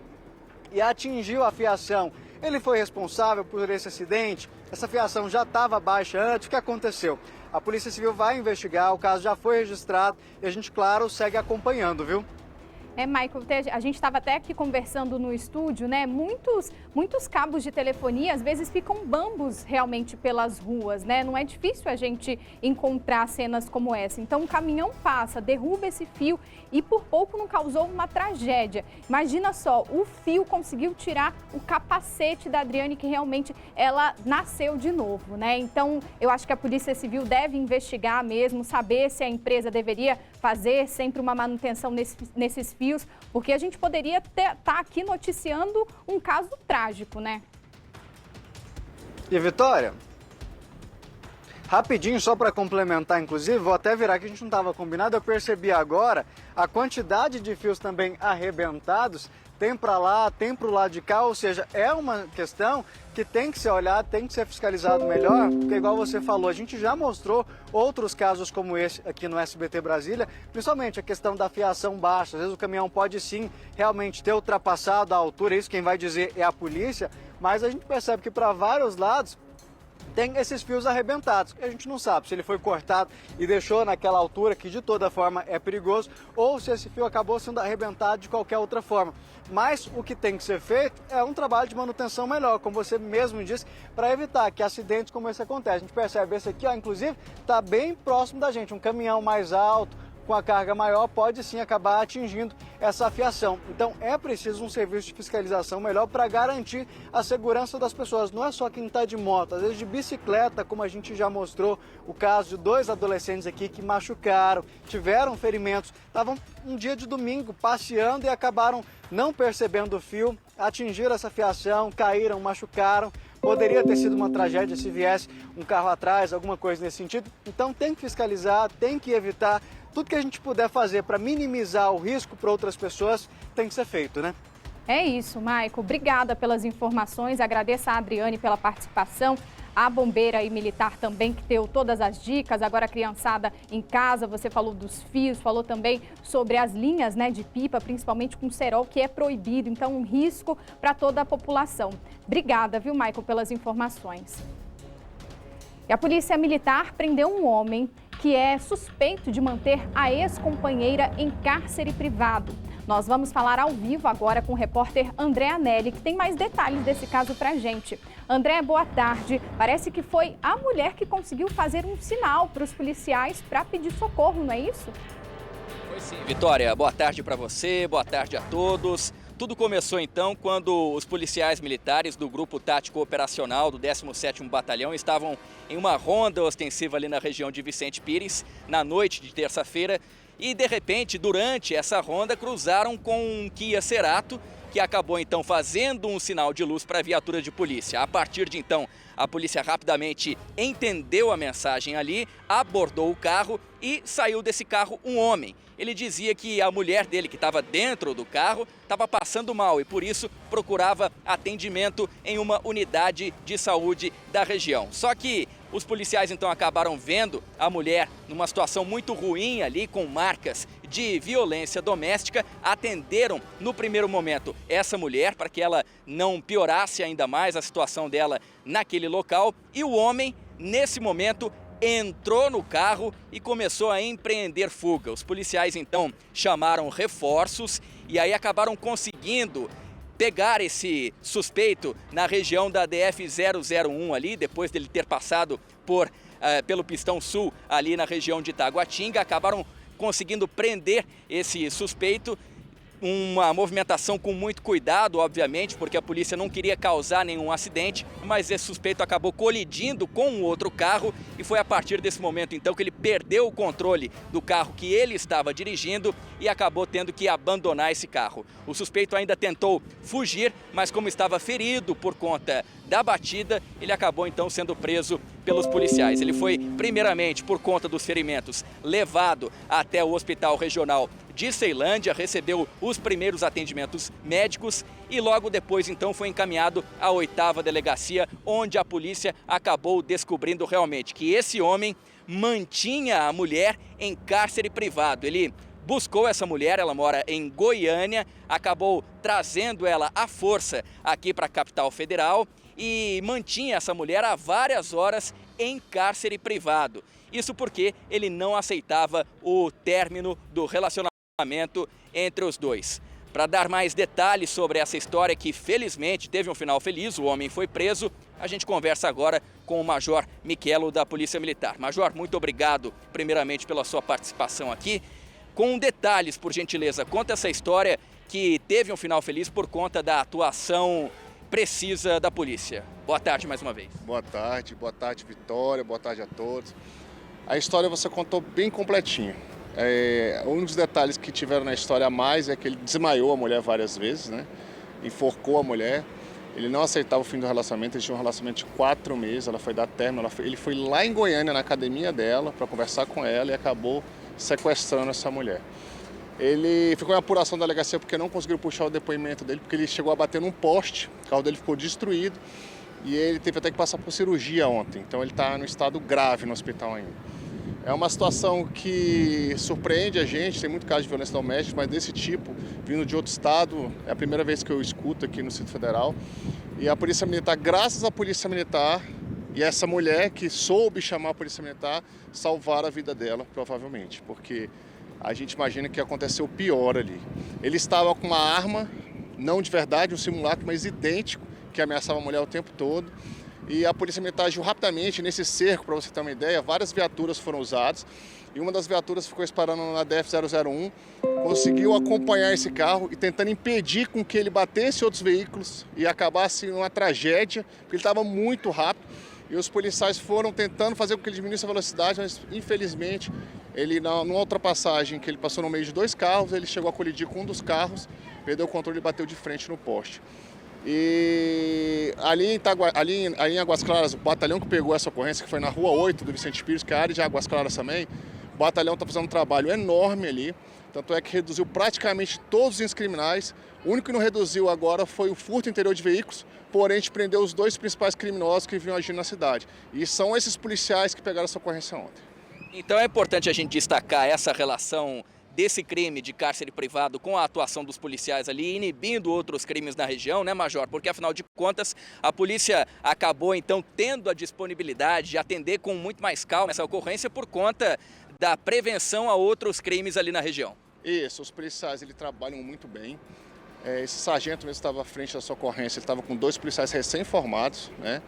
e atingiu a fiação, ele foi responsável por esse acidente. Essa fiação já estava baixa antes, o que aconteceu? A Polícia Civil vai investigar, o caso já foi registrado e a gente, claro, segue acompanhando, viu? Michael, a gente estava até aqui conversando no estúdio, né? Muitos cabos de telefonia, às vezes, ficam bambos realmente pelas ruas, né? Não é difícil a gente encontrar cenas como essa. Então, um caminhão passa, derruba esse fio e por pouco não causou uma tragédia. Imagina só, o fio conseguiu tirar o capacete da Adriane, que realmente ela nasceu de novo, né? Então, eu acho que a Polícia Civil deve investigar mesmo, saber se a empresa deveria fazer sempre uma manutenção nesses fios, porque a gente poderia estar aqui noticiando um caso trágico, né? E Vitória, rapidinho só para complementar, inclusive, vou até virar que a gente não estava combinado, eu percebi agora a quantidade de fios também arrebentados, tem para lá, tem para o lado de cá, ou seja, é uma questão que tem que ser olhado, tem que ser fiscalizado melhor, porque igual você falou, a gente já mostrou outros casos como esse aqui no SBT Brasília, principalmente a questão da fiação baixa. Às vezes o caminhão pode sim realmente ter ultrapassado a altura, isso quem vai dizer é a polícia, mas a gente percebe que para vários lados tem esses fios arrebentados. A gente não sabe se ele foi cortado e deixou naquela altura, que de toda forma é perigoso, ou se esse fio acabou sendo arrebentado de qualquer outra forma. Mas o que tem que ser feito é um trabalho de manutenção melhor, como você mesmo disse, para evitar que acidentes como esse aconteçam. A gente percebe esse aqui, ó, inclusive, está bem próximo da gente, um caminhão mais alto, com a carga maior, pode sim acabar atingindo essa fiação. Então é preciso um serviço de fiscalização melhor para garantir a segurança das pessoas. Não é só quem está de moto, às vezes de bicicleta, como a gente já mostrou o caso de 2 adolescentes aqui que machucaram, tiveram ferimentos, estavam um dia de domingo passeando e acabaram não percebendo o fio, atingiram essa fiação, caíram, machucaram. Poderia ter sido uma tragédia se viesse um carro atrás, alguma coisa nesse sentido. Então tem que fiscalizar, tem que evitar. Tudo que a gente puder fazer para minimizar o risco para outras pessoas tem que ser feito, né? É isso, Maico. Obrigada pelas informações. Agradeço a Adriane pela participação, a bombeira e militar também, que deu todas as dicas. Agora a criançada em casa, você falou dos fios, falou também sobre as linhas, né, de pipa, principalmente com cerol, que é proibido. Então, um risco para toda a população. Obrigada, viu, Maico, pelas informações. E a Polícia Militar prendeu um homem que é suspeito de manter a ex-companheira em cárcere privado. Nós vamos falar ao vivo agora com o repórter André Anelli, que tem mais detalhes desse caso pra gente. André, boa tarde. Parece que foi a mulher que conseguiu fazer um sinal para os policiais para pedir socorro, não é isso? Foi sim, Vitória. Boa tarde para você, boa tarde a todos. Tudo começou então quando os policiais militares do Grupo Tático Operacional do 17º Batalhão estavam em uma ronda ostensiva ali na região de Vicente Pires, na noite de terça-feira, e de repente, durante essa ronda, cruzaram com um Kia Cerato, que acabou então fazendo um sinal de luz para a viatura de polícia. A partir de então, A polícia rapidamente entendeu a mensagem ali, abordou o carro e saiu desse carro um homem. Ele dizia que a mulher dele, que estava dentro do carro, estava passando mal e por isso procurava atendimento em uma unidade de saúde da região. Só que os policiais então acabaram vendo a mulher numa situação muito ruim ali, com marcas de violência doméstica, atenderam no primeiro momento essa mulher para que ela não piorasse ainda mais a situação dela naquele local, e o homem, nesse momento, entrou no carro e começou a empreender fuga. Os policiais então chamaram reforços e aí acabaram conseguindo pegar esse suspeito na região da DF-001 ali, depois dele ter passado pelo Pistão Sul ali na região de Taguatinga. Acabaram conseguindo prender esse suspeito. Uma movimentação com muito cuidado, obviamente, porque a polícia não queria causar nenhum acidente, mas esse suspeito acabou colidindo com um outro carro e foi a partir desse momento então que ele perdeu o controle do carro que ele estava dirigindo e acabou tendo que abandonar esse carro. O suspeito ainda tentou fugir, mas como estava ferido por conta da batida, ele acabou então sendo preso pelos policiais. Ele foi, primeiramente, por conta dos ferimentos, levado até o Hospital Regional de Ceilândia, recebeu os primeiros atendimentos médicos e logo depois então foi encaminhado à 8ª Delegacia, onde a polícia acabou descobrindo realmente que esse homem mantinha a mulher em cárcere privado. Ele buscou essa mulher, ela mora em Goiânia, acabou trazendo ela à força aqui para a capital federal e mantinha essa mulher há várias horas em cárcere privado. Isso porque ele não aceitava o término do relacionamento entre os dois. Para dar mais detalhes sobre essa história que felizmente teve um final feliz, o homem foi preso, a gente conversa agora com o Major Michelo da Polícia Militar. Major, muito obrigado primeiramente pela sua participação aqui. Com detalhes, por gentileza, conta essa história que teve um final feliz por conta da atuação precisa da polícia. Boa tarde mais uma vez. Boa tarde Vitória, boa tarde a todos. A história você contou bem completinho. Um dos detalhes que tiveram na história a mais é que ele desmaiou a mulher várias vezes, né? Enforcou a mulher. Ele não aceitava o fim do relacionamento, eles tinham um relacionamento de 4 meses, ela foi dar término, ele foi lá em Goiânia, na academia dela, para conversar com ela e acabou sequestrando essa mulher. Ele ficou em apuração da delegacia porque não conseguiram puxar o depoimento dele, porque ele chegou a bater num poste, o carro dele ficou destruído e ele teve até que passar por cirurgia ontem, então ele está no estado grave no hospital ainda. É uma situação que surpreende a gente, tem muito caso de violência doméstica, mas desse tipo, vindo de outro estado, é a primeira vez que eu escuto aqui no Distrito Federal. E a Polícia Militar, graças à Polícia Militar e essa mulher que soube chamar a Polícia Militar, salvaram a vida dela, provavelmente, porque a gente imagina que aconteceu pior ali. Ele estava com uma arma, não de verdade, um simulacro, mas idêntico, que ameaçava a mulher o tempo todo. E a Polícia Militar agiu rapidamente nesse cerco, para você ter uma ideia, várias viaturas foram usadas e uma das viaturas ficou disparando na DF-001, conseguiu acompanhar esse carro e tentando impedir com que ele batesse outros veículos e acabasse uma tragédia, porque ele estava muito rápido e os policiais foram tentando fazer com que ele diminuísse a velocidade, mas infelizmente ele, numa ultrapassagem que ele passou no meio de 2 carros, ele chegou a colidir com um dos carros, perdeu o controle e bateu de frente no poste. E ali em Águas Claras, o batalhão que pegou essa ocorrência, que foi na Rua 8 do Vicente Pires, que é a área de Águas Claras também, o batalhão está fazendo um trabalho enorme ali, tanto é que reduziu praticamente todos os índices criminais. O único que não reduziu agora foi o furto interior de veículos, porém a gente prendeu os 2 principais criminosos que vinham agindo na cidade. E são esses policiais que pegaram essa ocorrência ontem. Então é importante a gente destacar essa relação desse crime de cárcere privado com a atuação dos policiais ali, inibindo outros crimes na região, né, Major? Porque, afinal de contas, a polícia acabou, então, tendo a disponibilidade de atender com muito mais calma essa ocorrência por conta da prevenção a outros crimes ali na região. Isso, os policiais, eles trabalham muito bem. Esse sargento mesmo estava à frente dessa ocorrência, ele estava com 2 policiais recém-formados, né?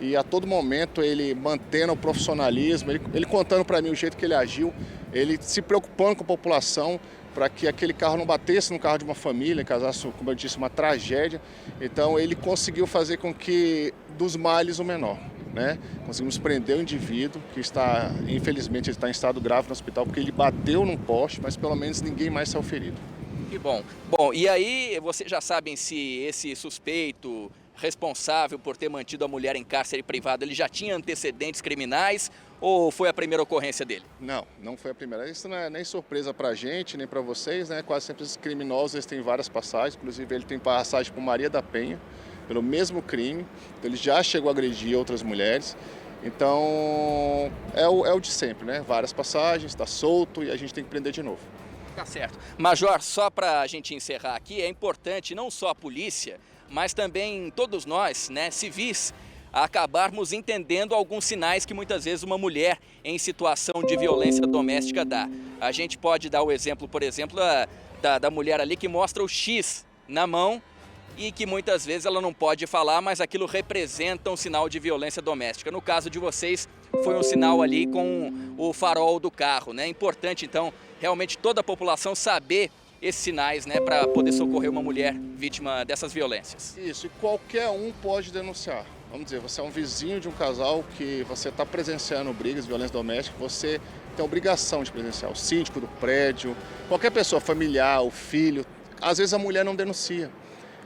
E a todo momento ele mantendo o profissionalismo, ele contando para mim o jeito que ele agiu, ele se preocupando com a população para que aquele carro não batesse no carro de uma família, causasse, como eu disse, uma tragédia. Então ele conseguiu fazer com que dos males o menor, né? Conseguimos prender o indivíduo que está, infelizmente, ele está em estado grave no hospital porque ele bateu num poste, mas pelo menos ninguém mais saiu ferido. Que bom. Bom, e aí vocês já sabem se esse suspeito responsável por ter mantido a mulher em cárcere privado, ele já tinha antecedentes criminais ou foi a primeira ocorrência dele? Não, não foi a primeira. Isso não é nem surpresa pra gente, nem pra vocês, né? Quase sempre os criminosos eles têm várias passagens, inclusive ele tem passagem por Maria da Penha, pelo mesmo crime, então ele já chegou a agredir outras mulheres. Então, é o de sempre, né? Várias passagens, está solto e a gente tem que prender de novo. Tá certo. Major, só para a gente encerrar aqui, é importante não só a polícia, mas também todos nós, né, civis, acabarmos entendendo alguns sinais que muitas vezes uma mulher em situação de violência doméstica dá. A gente pode dar o exemplo, por exemplo, da mulher ali que mostra o X na mão, e que muitas vezes ela não pode falar, mas aquilo representa um sinal de violência doméstica. No caso de vocês, foi um sinal ali com o farol do carro, né? É importante, então, realmente toda a população saber esses sinais, né, para poder socorrer uma mulher vítima dessas violências. Isso, e qualquer um pode denunciar. Vamos dizer, você é um vizinho de um casal que você está presenciando brigas, violência doméstica, você tem a obrigação de presenciar. O síndico do prédio, qualquer pessoa, familiar, o filho, às vezes a mulher não denuncia.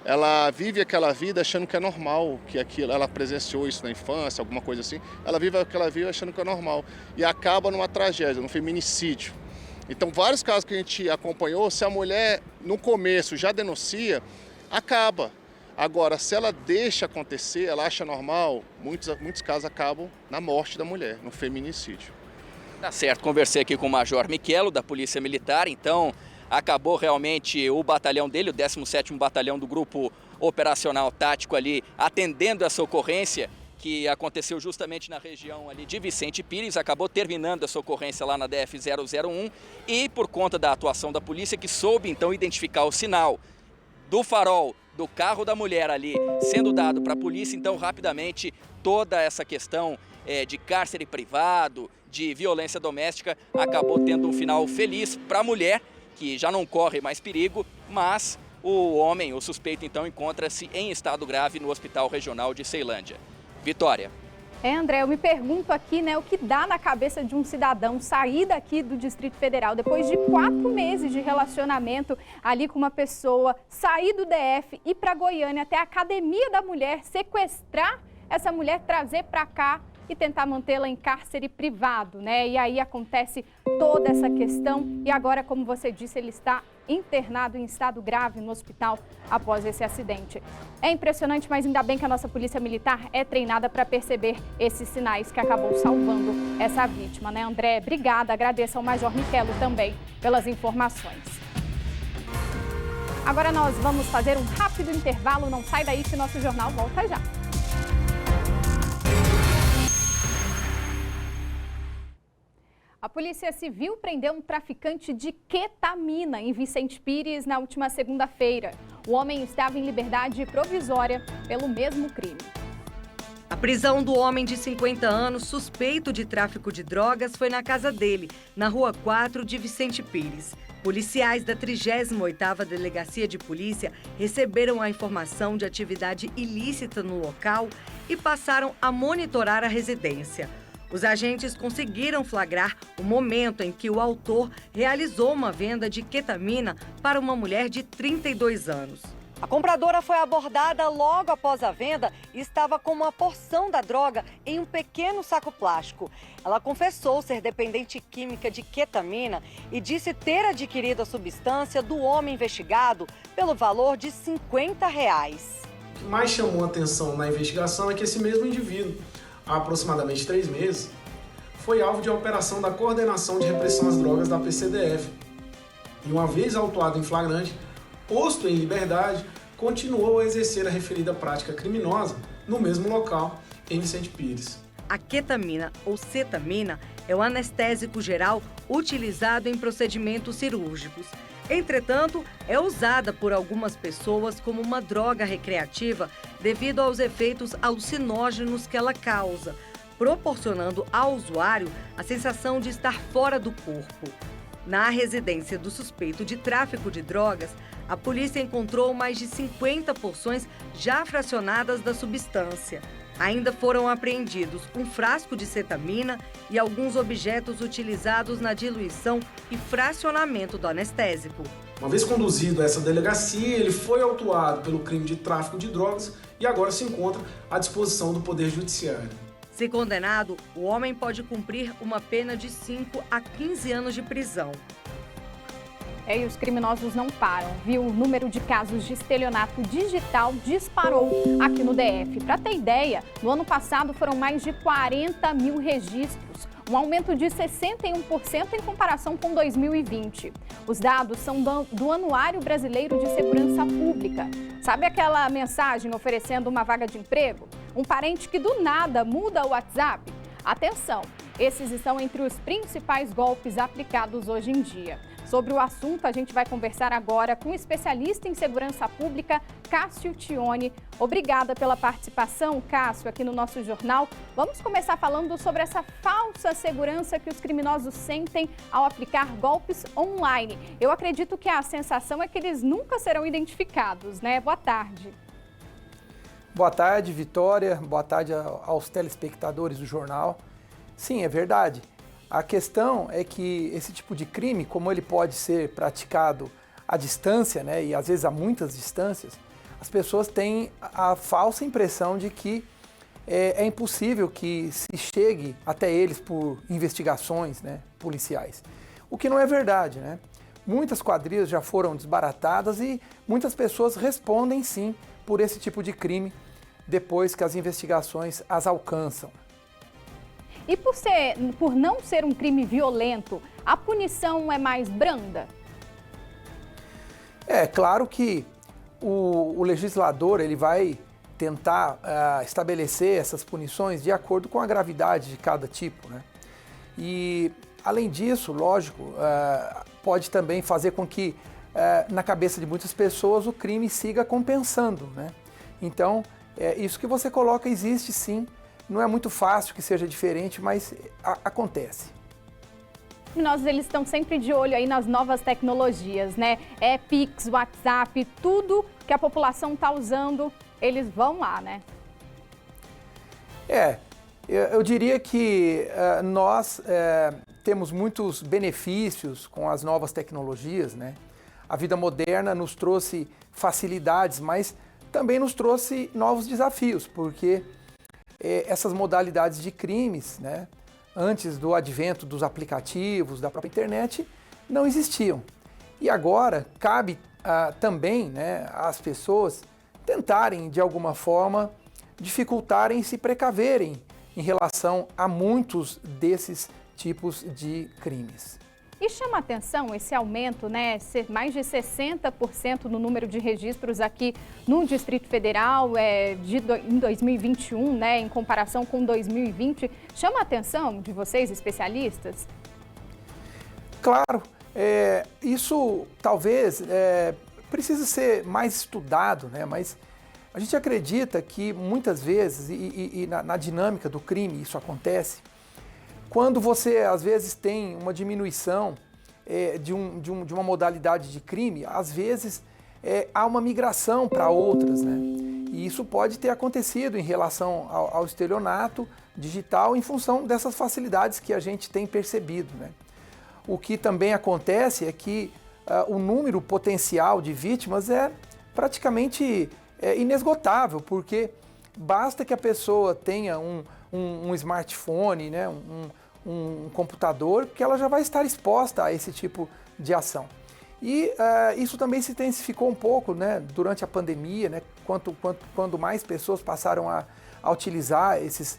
Ela vive aquela vida achando que é normal, que aquilo, ela presenciou isso na infância, alguma coisa assim. Ela vive aquela vida achando que é normal e acaba numa tragédia, num feminicídio. Então, vários casos que a gente acompanhou, se a mulher no começo já denuncia, acaba. Agora, se ela deixa acontecer, ela acha normal, muitos casos acabam na morte da mulher, no feminicídio. Tá certo, conversei aqui com o Major Michelo, da Polícia Militar, então acabou realmente o batalhão dele, o 17º Batalhão do Grupo Operacional Tático ali, atendendo essa ocorrência que aconteceu justamente na região ali de Vicente Pires, acabou terminando essa ocorrência lá na DF-001 e por conta da atuação da polícia que soube então identificar o sinal do farol do carro da mulher ali sendo dado para a polícia, então rapidamente toda essa questão de cárcere privado, de violência doméstica, acabou tendo um final feliz para a mulher, que já não corre mais perigo, mas o homem, o suspeito, então, encontra-se em estado grave no Hospital Regional de Ceilândia. Vitória. André, eu me pergunto aqui, né, o que dá na cabeça de um cidadão sair daqui do Distrito Federal, depois de 4 meses de relacionamento ali com uma pessoa, sair do DF, ir para Goiânia, até a Academia da Mulher, sequestrar essa mulher, trazer para cá e tentar mantê-la em cárcere privado, né? E aí acontece toda essa questão e agora, como você disse, ele está internado em estado grave no hospital após esse acidente. É impressionante, mas ainda bem que a nossa Polícia Militar é treinada para perceber esses sinais que acabou salvando essa vítima, né, André? Obrigada, agradeço ao Major Michelo também pelas informações. Agora nós vamos fazer um rápido intervalo, não sai daí que nosso jornal volta já. A Polícia Civil prendeu um traficante de ketamina em Vicente Pires na última segunda-feira. O homem estava em liberdade provisória pelo mesmo crime. A prisão do homem de 50 anos, suspeito de tráfico de drogas, foi na casa dele, na Rua 4 de Vicente Pires. Policiais da 38ª Delegacia de Polícia receberam a informação de atividade ilícita no local e passaram a monitorar a residência. Os agentes conseguiram flagrar o momento em que o autor realizou uma venda de ketamina para uma mulher de 32 anos. A compradora foi abordada logo após a venda e estava com uma porção da droga em um pequeno saco plástico. Ela confessou ser dependente química de ketamina e disse ter adquirido a substância do homem investigado pelo valor de R$50. O que mais chamou a atenção na investigação é que esse mesmo indivíduo, há aproximadamente 3 meses, foi alvo de operação da Coordenação de Repressão às Drogas da PCDF. E uma vez autuado em flagrante, posto em liberdade, continuou a exercer a referida prática criminosa no mesmo local, em Vicente Pires. A ketamina ou cetamina é o anestésico geral utilizado em procedimentos cirúrgicos. Entretanto, é usada por algumas pessoas como uma droga recreativa devido aos efeitos alucinógenos que ela causa, proporcionando ao usuário a sensação de estar fora do corpo. Na residência do suspeito de tráfico de drogas, a polícia encontrou mais de 50 porções já fracionadas da substância. Ainda foram apreendidos um frasco de cetamina e alguns objetos utilizados na diluição e fracionamento do anestésico. Uma vez conduzido a essa delegacia, ele foi autuado pelo crime de tráfico de drogas e agora se encontra à disposição do Poder Judiciário. Se condenado, o homem pode cumprir uma pena de 5 a 15 anos de prisão. E os criminosos não param, viu? O número de casos de estelionato digital disparou aqui no DF. Para ter ideia, no ano passado foram mais de 40 mil registros, um aumento de 61% em comparação com 2020. Os dados são do Anuário Brasileiro de Segurança Pública. Sabe aquela mensagem oferecendo uma vaga de emprego? Um parente que do nada muda o WhatsApp? Atenção, esses estão entre os principais golpes aplicados hoje em dia. Sobre o assunto, a gente vai conversar agora com o especialista em segurança pública, Cássio Tione. Obrigada pela participação, Cássio, aqui no nosso jornal. Vamos começar falando sobre essa falsa segurança que os criminosos sentem ao aplicar golpes online. Eu acredito que a sensação é que eles nunca serão identificados, né? Boa tarde. Boa tarde, Vitória. Boa tarde aos telespectadores do jornal. Sim, é verdade. A questão é que esse tipo de crime, como ele pode ser praticado à distância, né, e às vezes a muitas distâncias, as pessoas têm a falsa impressão de que é impossível que se chegue até eles por investigações, né, policiais. O que não é verdade, né? Muitas quadrilhas já foram desbaratadas e muitas pessoas respondem sim por esse tipo de crime depois que as investigações as alcançam. E por não ser um crime violento, a punição é mais branda? É claro que o legislador ele vai tentar estabelecer essas punições de acordo com a gravidade de cada tipo, né? E além disso, lógico, pode também fazer com que na cabeça de muitas pessoas o crime siga compensando, né? Então, isso que você coloca existe sim. Não é muito fácil que seja diferente, mas acontece. Eles estão sempre de olho aí nas novas tecnologias, né? Pix, WhatsApp, tudo que a população está usando, eles vão lá, né? Eu diria que nós temos muitos benefícios com as novas tecnologias, né? A vida moderna nos trouxe facilidades, mas também nos trouxe novos desafios, porque essas modalidades de crimes, né, antes do advento dos aplicativos, da própria internet, não existiam. E agora cabe também, né, às pessoas tentarem, de alguma forma, dificultarem e se precaverem em relação a muitos desses tipos de crimes. E chama atenção esse aumento, né? Mais de 60% no número de registros aqui no Distrito Federal em 2021, né? Em comparação com 2020. Chama a atenção de vocês, especialistas? Claro, isso talvez precise ser mais estudado, né? Mas a gente acredita que muitas vezes, e na dinâmica do crime isso acontece, quando você, às vezes, tem uma diminuição de uma modalidade de crime, às vezes há uma migração para outras, né? E isso pode ter acontecido em relação ao estelionato digital em função dessas facilidades que a gente tem percebido, né? O que também acontece é que o número potencial de vítimas é praticamente inesgotável, porque basta que a pessoa tenha um smartphone, né, um computador, que ela já vai estar exposta a esse tipo de ação. E isso também se intensificou um pouco, né, durante a pandemia, né, quando mais pessoas passaram a utilizar esses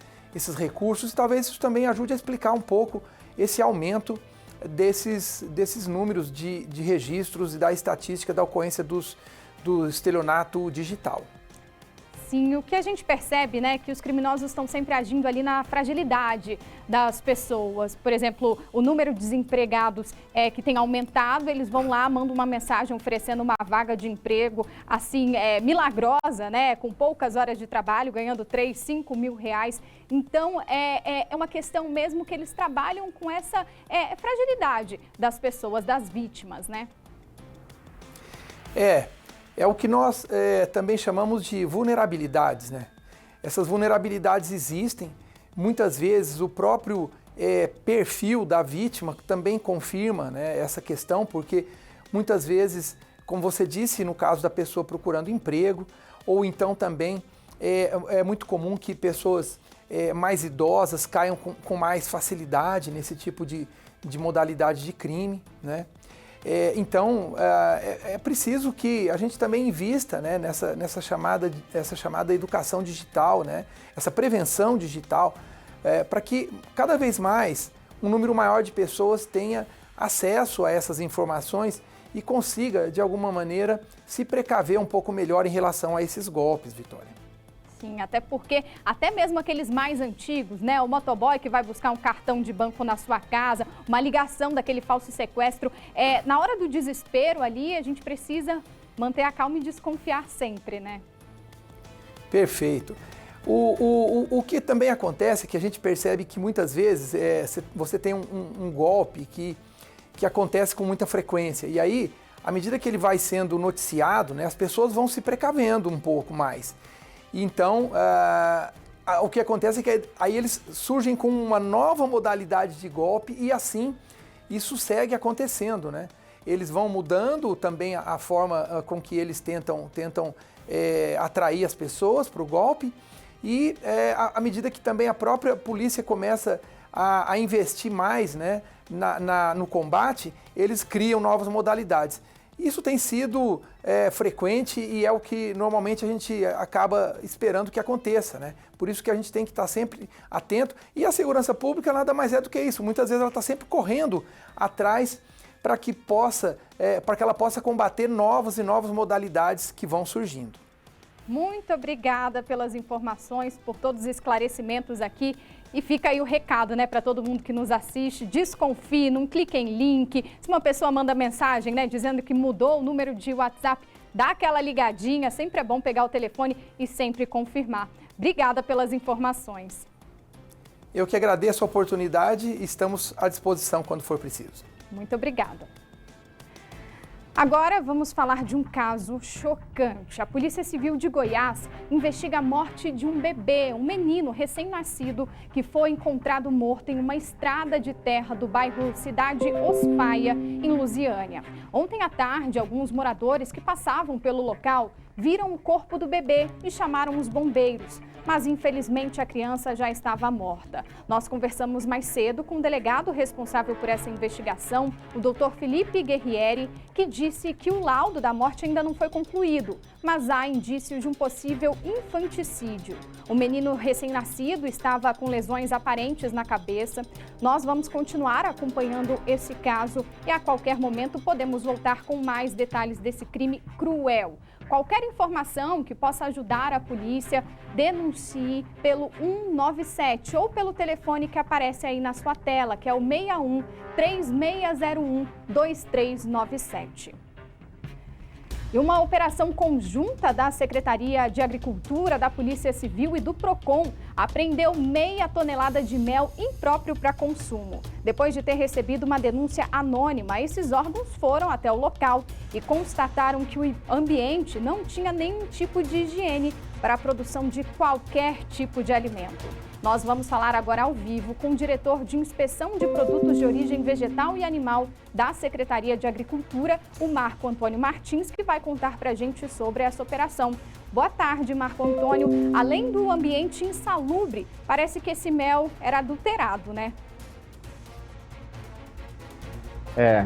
recursos, e talvez isso também ajude a explicar um pouco esse aumento desses números de registros e da estatística da ocorrência do estelionato digital. Sim, o que a gente percebe, né, que os criminosos estão sempre agindo ali na fragilidade das pessoas. Por exemplo, o número de desempregados que tem aumentado, eles vão lá, mandam uma mensagem oferecendo uma vaga de emprego, assim, milagrosa, né, com poucas horas de trabalho, ganhando 3, 5 mil reais. Então, é uma questão mesmo que eles trabalham com essa fragilidade das pessoas, das vítimas, né? É o que nós também chamamos de vulnerabilidades, né? Essas vulnerabilidades existem, muitas vezes o próprio perfil da vítima também confirma, né, essa questão, porque muitas vezes, como você disse, no caso da pessoa procurando emprego, ou então também é muito comum que pessoas mais idosas caiam com mais facilidade nesse tipo de modalidade de crime, né? Então, é preciso que a gente também invista, né, nessa chamada educação digital, né, essa prevenção digital, para que cada vez mais um número maior de pessoas tenha acesso a essas informações e consiga, de alguma maneira, se precaver um pouco melhor em relação a esses golpes, Vitória. Sim, até porque, até mesmo aqueles mais antigos, né? O motoboy que vai buscar um cartão de banco na sua casa, uma ligação daquele falso sequestro. Na hora do desespero ali, a gente precisa manter a calma e desconfiar sempre, né? Perfeito. O que também acontece é que a gente percebe que muitas vezes você tem um golpe que acontece com muita frequência. E aí, à medida que ele vai sendo noticiado, né, as pessoas vão se precavendo um pouco mais. Então, o que acontece é que aí eles surgem com uma nova modalidade de golpe e assim isso segue acontecendo, né? Eles vão mudando também a forma com que eles tentam atrair as pessoas para o golpe e à medida que também a própria polícia começa a investir mais, né, no combate, eles criam novas modalidades. Isso tem sido frequente e é o que normalmente a gente acaba esperando que aconteça, né? Por isso que a gente tem que estar sempre atento. E a segurança pública nada mais é do que isso. Muitas vezes ela está sempre correndo atrás para que ela possa combater novas e novas modalidades que vão surgindo. Muito obrigada pelas informações, por todos os esclarecimentos aqui. E fica aí o recado, né, para todo mundo que nos assiste, desconfie, não clique em link. Se uma pessoa manda mensagem, né, dizendo que mudou o número de WhatsApp, dá aquela ligadinha, sempre é bom pegar o telefone e sempre confirmar. Obrigada pelas informações. Eu que agradeço a oportunidade e estamos à disposição quando for preciso. Muito obrigada. Agora vamos falar de um caso chocante. A Polícia Civil de Goiás investiga a morte de um bebê, um menino recém-nascido que foi encontrado morto em uma estrada de terra do bairro Cidade Ospaia, em Lusiânia. Ontem à tarde, alguns moradores que passavam pelo local viram o corpo do bebê e chamaram os bombeiros. Mas, infelizmente, a criança já estava morta. Nós conversamos mais cedo com o delegado responsável por essa investigação, o Dr. Felipe Guerrieri, que disse que o laudo da morte ainda não foi concluído, mas há indícios de um possível infanticídio. O menino recém-nascido estava com lesões aparentes na cabeça. Nós vamos continuar acompanhando esse caso e a qualquer momento podemos voltar com mais detalhes desse crime cruel. Qualquer informação que possa ajudar a polícia, denuncie pelo 197 ou pelo telefone que aparece aí na sua tela, que é o 61 3601 2397. E uma operação conjunta da Secretaria de Agricultura, da Polícia Civil e do PROCON apreendeu meia tonelada de mel impróprio para consumo. Depois de ter recebido uma denúncia anônima, esses órgãos foram até o local e constataram que o ambiente não tinha nenhum tipo de higiene para a produção de qualquer tipo de alimento. Nós vamos falar agora ao vivo com o diretor de Inspeção de Produtos de Origem Vegetal e Animal da Secretaria de Agricultura, o Marco Antônio Martins, que vai contar para a gente sobre essa operação. Boa tarde, Marco Antônio. Além do ambiente insalubre, parece que esse mel era adulterado, né?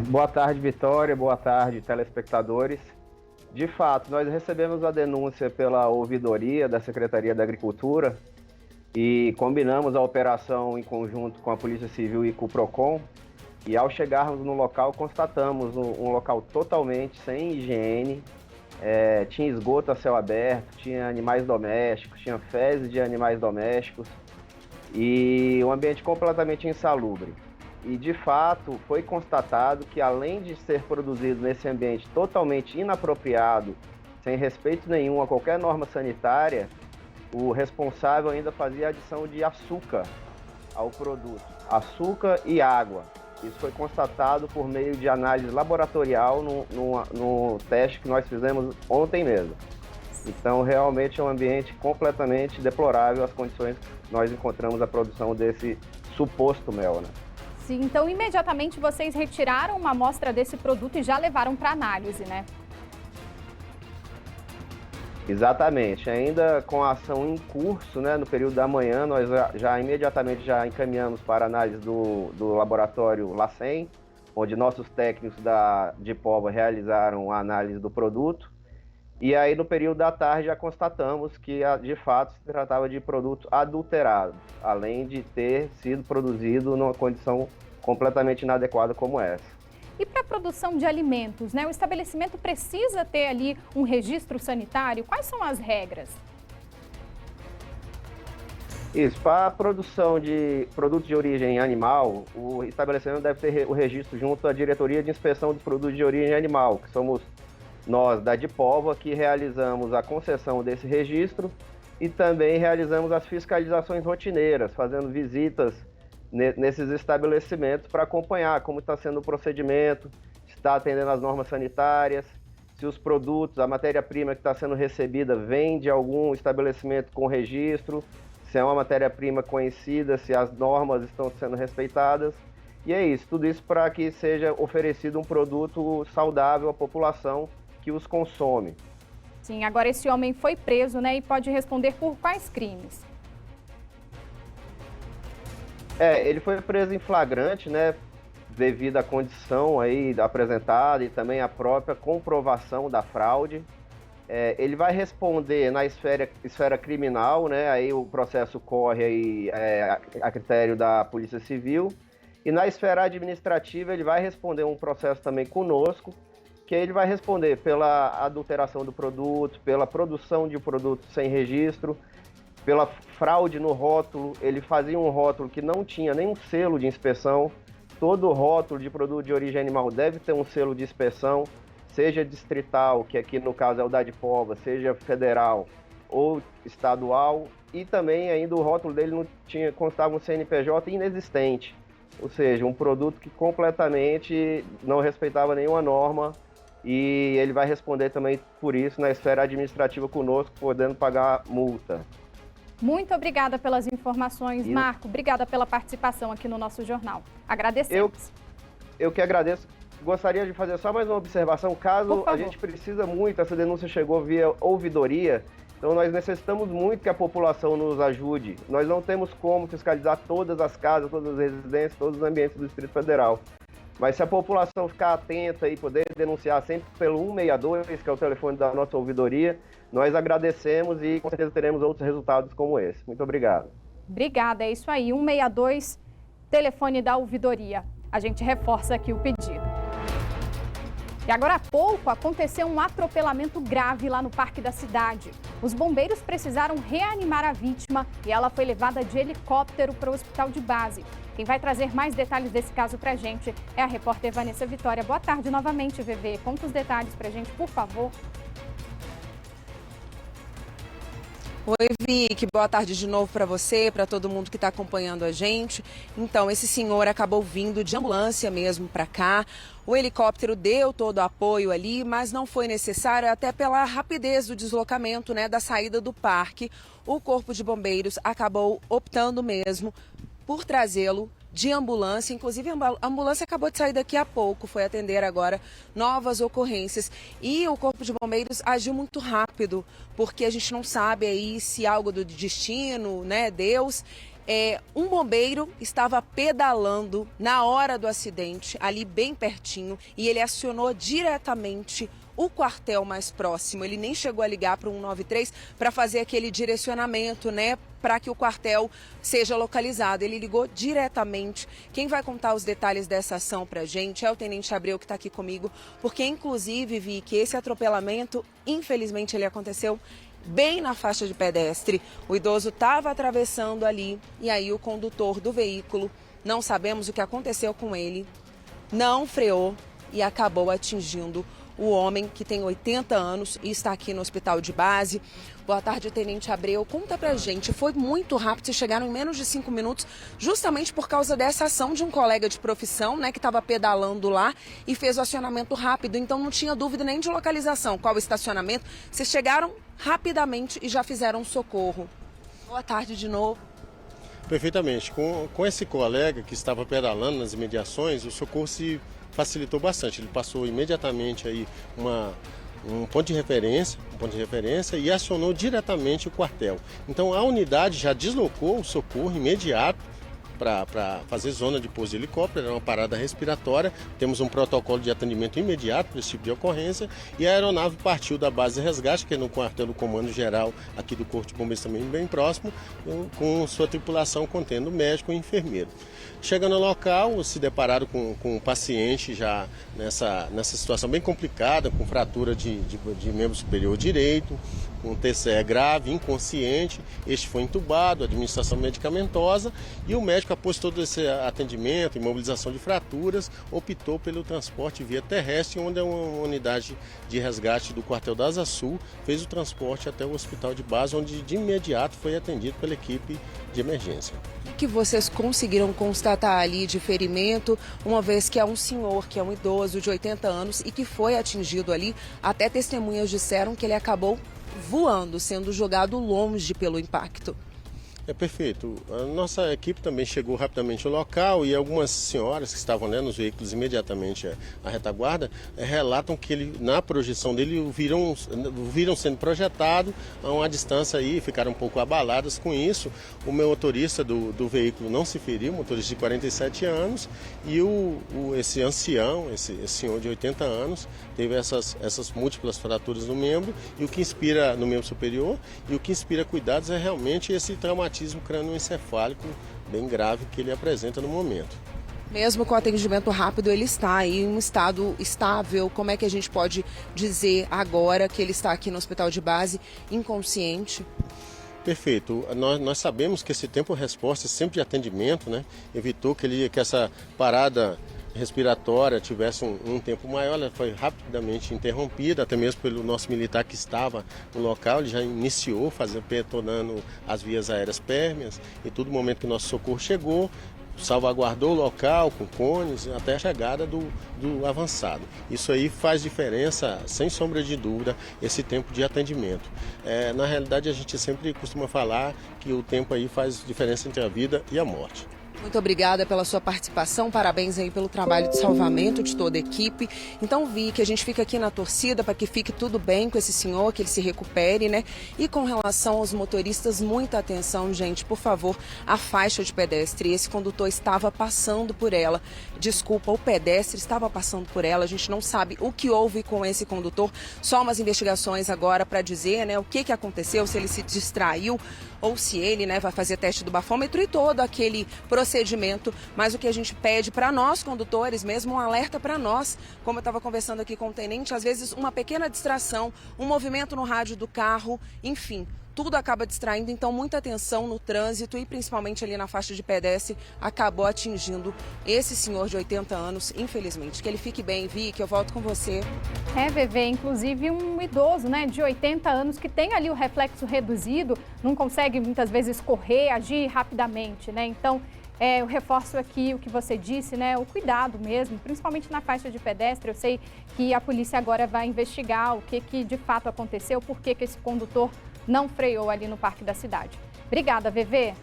Boa tarde, Vitória. Boa tarde, telespectadores. De fato, nós recebemos a denúncia pela ouvidoria da Secretaria da Agricultura e combinamos a operação em conjunto com a Polícia Civil e com o PROCON. E ao chegarmos no local, constatamos um local totalmente sem higiene. Tinha esgoto a céu aberto, tinha animais domésticos, tinha fezes de animais domésticos e um ambiente completamente insalubre. E de fato foi constatado que, além de ser produzido nesse ambiente totalmente inapropriado, sem respeito nenhum a qualquer norma sanitária, o responsável ainda fazia adição de açúcar ao produto, açúcar e água. Isso foi constatado por meio de análise laboratorial no teste que nós fizemos ontem mesmo. Então, realmente é um ambiente completamente deplorável as condições que nós encontramos a produção desse suposto mel, né? Sim, então imediatamente vocês retiraram uma amostra desse produto e já levaram para análise, né? Exatamente. Ainda com a ação em curso, né, no período da manhã, nós já imediatamente já encaminhamos para análise do laboratório LACEN, onde nossos técnicos de Póvoa realizaram a análise do produto. E aí, no período da tarde, já constatamos que, de fato, se tratava de produto adulterado, além de ter sido produzido numa condição completamente inadequada como essa. E para a produção de alimentos, né, o estabelecimento precisa ter ali um registro sanitário? Quais são as regras? Isso, para a produção de produtos de origem animal, o estabelecimento deve ter o registro junto à Diretoria de Inspeção dos Produtos de Origem Animal, que somos nós da Dipóvoa, que realizamos a concessão desse registro e também realizamos as fiscalizações rotineiras, fazendo visitas nesses estabelecimentos para acompanhar como está sendo o procedimento, se está atendendo às normas sanitárias, se os produtos, a matéria-prima que está sendo recebida vem de algum estabelecimento com registro, se é uma matéria-prima conhecida, se as normas estão sendo respeitadas. E é isso, tudo isso para que seja oferecido um produto saudável à população que os consome. Sim, agora esse homem foi preso, né, e pode responder por quais crimes? Ele foi preso em flagrante, né, devido à condição aí apresentada e também à própria comprovação da fraude. Ele vai responder na esfera criminal, né, aí o processo corre aí, a critério da Polícia Civil, e na esfera administrativa ele vai responder um processo também conosco, que ele vai responder pela adulteração do produto, pela produção de produto sem registro, pela fraude no rótulo. Ele fazia um rótulo que não tinha nenhum selo de inspeção. Todo rótulo de produto de origem animal deve ter um selo de inspeção, seja distrital, que aqui no caso é o da Dipóvoa, seja federal ou estadual, e também ainda o rótulo dele não tinha, constava um CNPJ inexistente, ou seja, um produto que completamente não respeitava nenhuma norma, e ele vai responder também por isso na esfera administrativa conosco, podendo pagar multa. Muito obrigada pelas informações, Marco. Obrigada pela participação aqui no nosso jornal. Agradecemos. Eu que agradeço. Gostaria de fazer só mais uma observação. Caso a gente precisa muito, essa denúncia chegou via ouvidoria, então nós necessitamos muito que a população nos ajude. Nós não temos como fiscalizar todas as casas, todas as residências, todos os ambientes do Distrito Federal. Mas se a população ficar atenta e poder denunciar sempre pelo 162, que é o telefone da nossa ouvidoria, nós agradecemos e com certeza teremos outros resultados como esse. Muito obrigado. Obrigada, é isso aí. 162, telefone da ouvidoria. A gente reforça aqui o pedido. E agora há pouco aconteceu um atropelamento grave lá no Parque da Cidade. Os bombeiros precisaram reanimar a vítima e ela foi levada de helicóptero para o hospital de base. Quem vai trazer mais detalhes desse caso pra gente é a repórter Vanessa Vitória. Boa tarde novamente, VV. Conta os detalhes pra gente, por favor. Oi, Vicky. Boa tarde de novo para você, para todo mundo que está acompanhando a gente. Então, esse senhor acabou vindo de ambulância mesmo para cá. O helicóptero deu todo o apoio ali, mas não foi necessário, até pela rapidez do deslocamento, né, da saída do parque. O Corpo de Bombeiros acabou optando mesmo por trazê-lo de ambulância. Inclusive, a ambulância acabou de sair daqui a pouco, foi atender agora novas ocorrências. E o Corpo de Bombeiros agiu muito rápido, porque a gente não sabe aí se algo do destino, né, Deus. Um bombeiro estava pedalando na hora do acidente, ali bem pertinho, e ele acionou diretamente o quartel mais próximo. Ele nem chegou a ligar para o 193 para fazer aquele direcionamento, né, para que o quartel seja localizado. Ele ligou diretamente. Quem vai contar os detalhes dessa ação para a gente é o Tenente Abreu, que está aqui comigo, porque inclusive vi que esse atropelamento, infelizmente, ele aconteceu bem na faixa de pedestre. O idoso estava atravessando ali e aí o condutor do veículo, não sabemos o que aconteceu com ele, não freou e acabou atingindo o homem, que tem 80 anos e está aqui no hospital de base. Boa tarde, Tenente Abreu. Conta pra gente, foi muito rápido, vocês chegaram em menos de 5 minutos, justamente por causa dessa ação de um colega de profissão, né, que estava pedalando lá e fez o acionamento rápido, então não tinha dúvida nem de localização, qual o estacionamento. Vocês chegaram rapidamente e já fizeram socorro. Boa tarde de novo. Perfeitamente. Com esse colega que estava pedalando nas imediações, o socorro se facilitou bastante. Ele passou imediatamente aí um ponto de referência e acionou diretamente o quartel. Então a unidade já deslocou o socorro imediato para fazer zona de pouso de helicóptero, era uma parada respiratória, temos um protocolo de atendimento imediato para esse tipo de ocorrência e a aeronave partiu da base de resgate, que é no quartel do Comando Geral aqui do Corpo de Bombeiros também bem próximo, com sua tripulação contendo médico e enfermeiro. Chegando ao local, se depararam com um paciente já nessa situação bem complicada, com fratura de membro superior direito, com TCE grave, inconsciente. Este foi entubado, administração medicamentosa, e o médico, após todo esse atendimento, imobilização de fraturas, optou pelo transporte via terrestre, onde uma unidade de resgate do quartel da Asa Sul fez o transporte até o hospital de base, onde de imediato foi atendido pela equipe de emergência. O que vocês conseguiram constatar ali de ferimento, uma vez que é um senhor, que é um idoso de 80 anos e que foi atingido ali, até testemunhas disseram que ele acabou voando, sendo jogado longe pelo impacto. É perfeito. A nossa equipe também chegou rapidamente ao local e algumas senhoras que estavam nos veículos imediatamente à retaguarda relatam que ele, na projeção dele, o viram sendo projetado a uma distância aí, ficaram um pouco abaladas com isso. O meu motorista do veículo não se feriu, motorista de 47 anos, e esse ancião, esse senhor de 80 anos, teve essas múltiplas fraturas no membro, e o que inspira no membro superior, e o que inspira cuidados é realmente esse traumatismo crânioencefálico bem grave que ele apresenta no momento. Mesmo com atendimento rápido, ele está em um estado estável. Como é que a gente pode dizer agora que ele está aqui no hospital de base inconsciente? Perfeito. Nós sabemos que esse tempo-resposta, sempre de atendimento, evitou que essa parada respiratória tivesse um tempo maior, ela foi rapidamente interrompida, até mesmo pelo nosso militar que estava no local. Ele já iniciou petonando as vias aéreas pérmeas, e todo momento que o nosso socorro chegou, salvaguardou o local com cones até a chegada do avançado. Isso aí faz diferença, sem sombra de dúvida, esse tempo de atendimento. Na realidade, a gente sempre costuma falar que o tempo aí faz diferença entre a vida e a morte. Muito obrigada pela sua participação, parabéns aí pelo trabalho de salvamento de toda a equipe. Então, Vi, que a gente fica aqui na torcida para que fique tudo bem com esse senhor, que ele se recupere, E com relação aos motoristas, muita atenção, gente, por favor, a faixa de pedestre. Esse condutor estava passando por ela. Desculpa, o pedestre estava passando por ela. A gente não sabe o que houve com esse condutor. Só umas investigações agora para dizer, o que aconteceu, se ele se distraiu ou se ele, vai fazer teste do bafômetro e todo aquele procedimento. Mas o que a gente pede para nós, condutores, mesmo um alerta para nós, como eu estava conversando aqui com o tenente, às vezes uma pequena distração, um movimento no rádio do carro, enfim, tudo acaba distraindo. Então, muita atenção no trânsito e principalmente ali na faixa de pedestre, acabou atingindo esse senhor de 80 anos, infelizmente. Que ele fique bem, Vi, que eu volto com você. VV, inclusive um idoso, de 80 anos, que tem ali o reflexo reduzido, não consegue muitas vezes correr, agir rapidamente, Então, eu reforço aqui o que você disse, o cuidado mesmo, principalmente na faixa de pedestre. Eu sei que a polícia agora vai investigar o que de fato aconteceu, por que esse condutor não freou ali no Parque da Cidade. Obrigada, VV.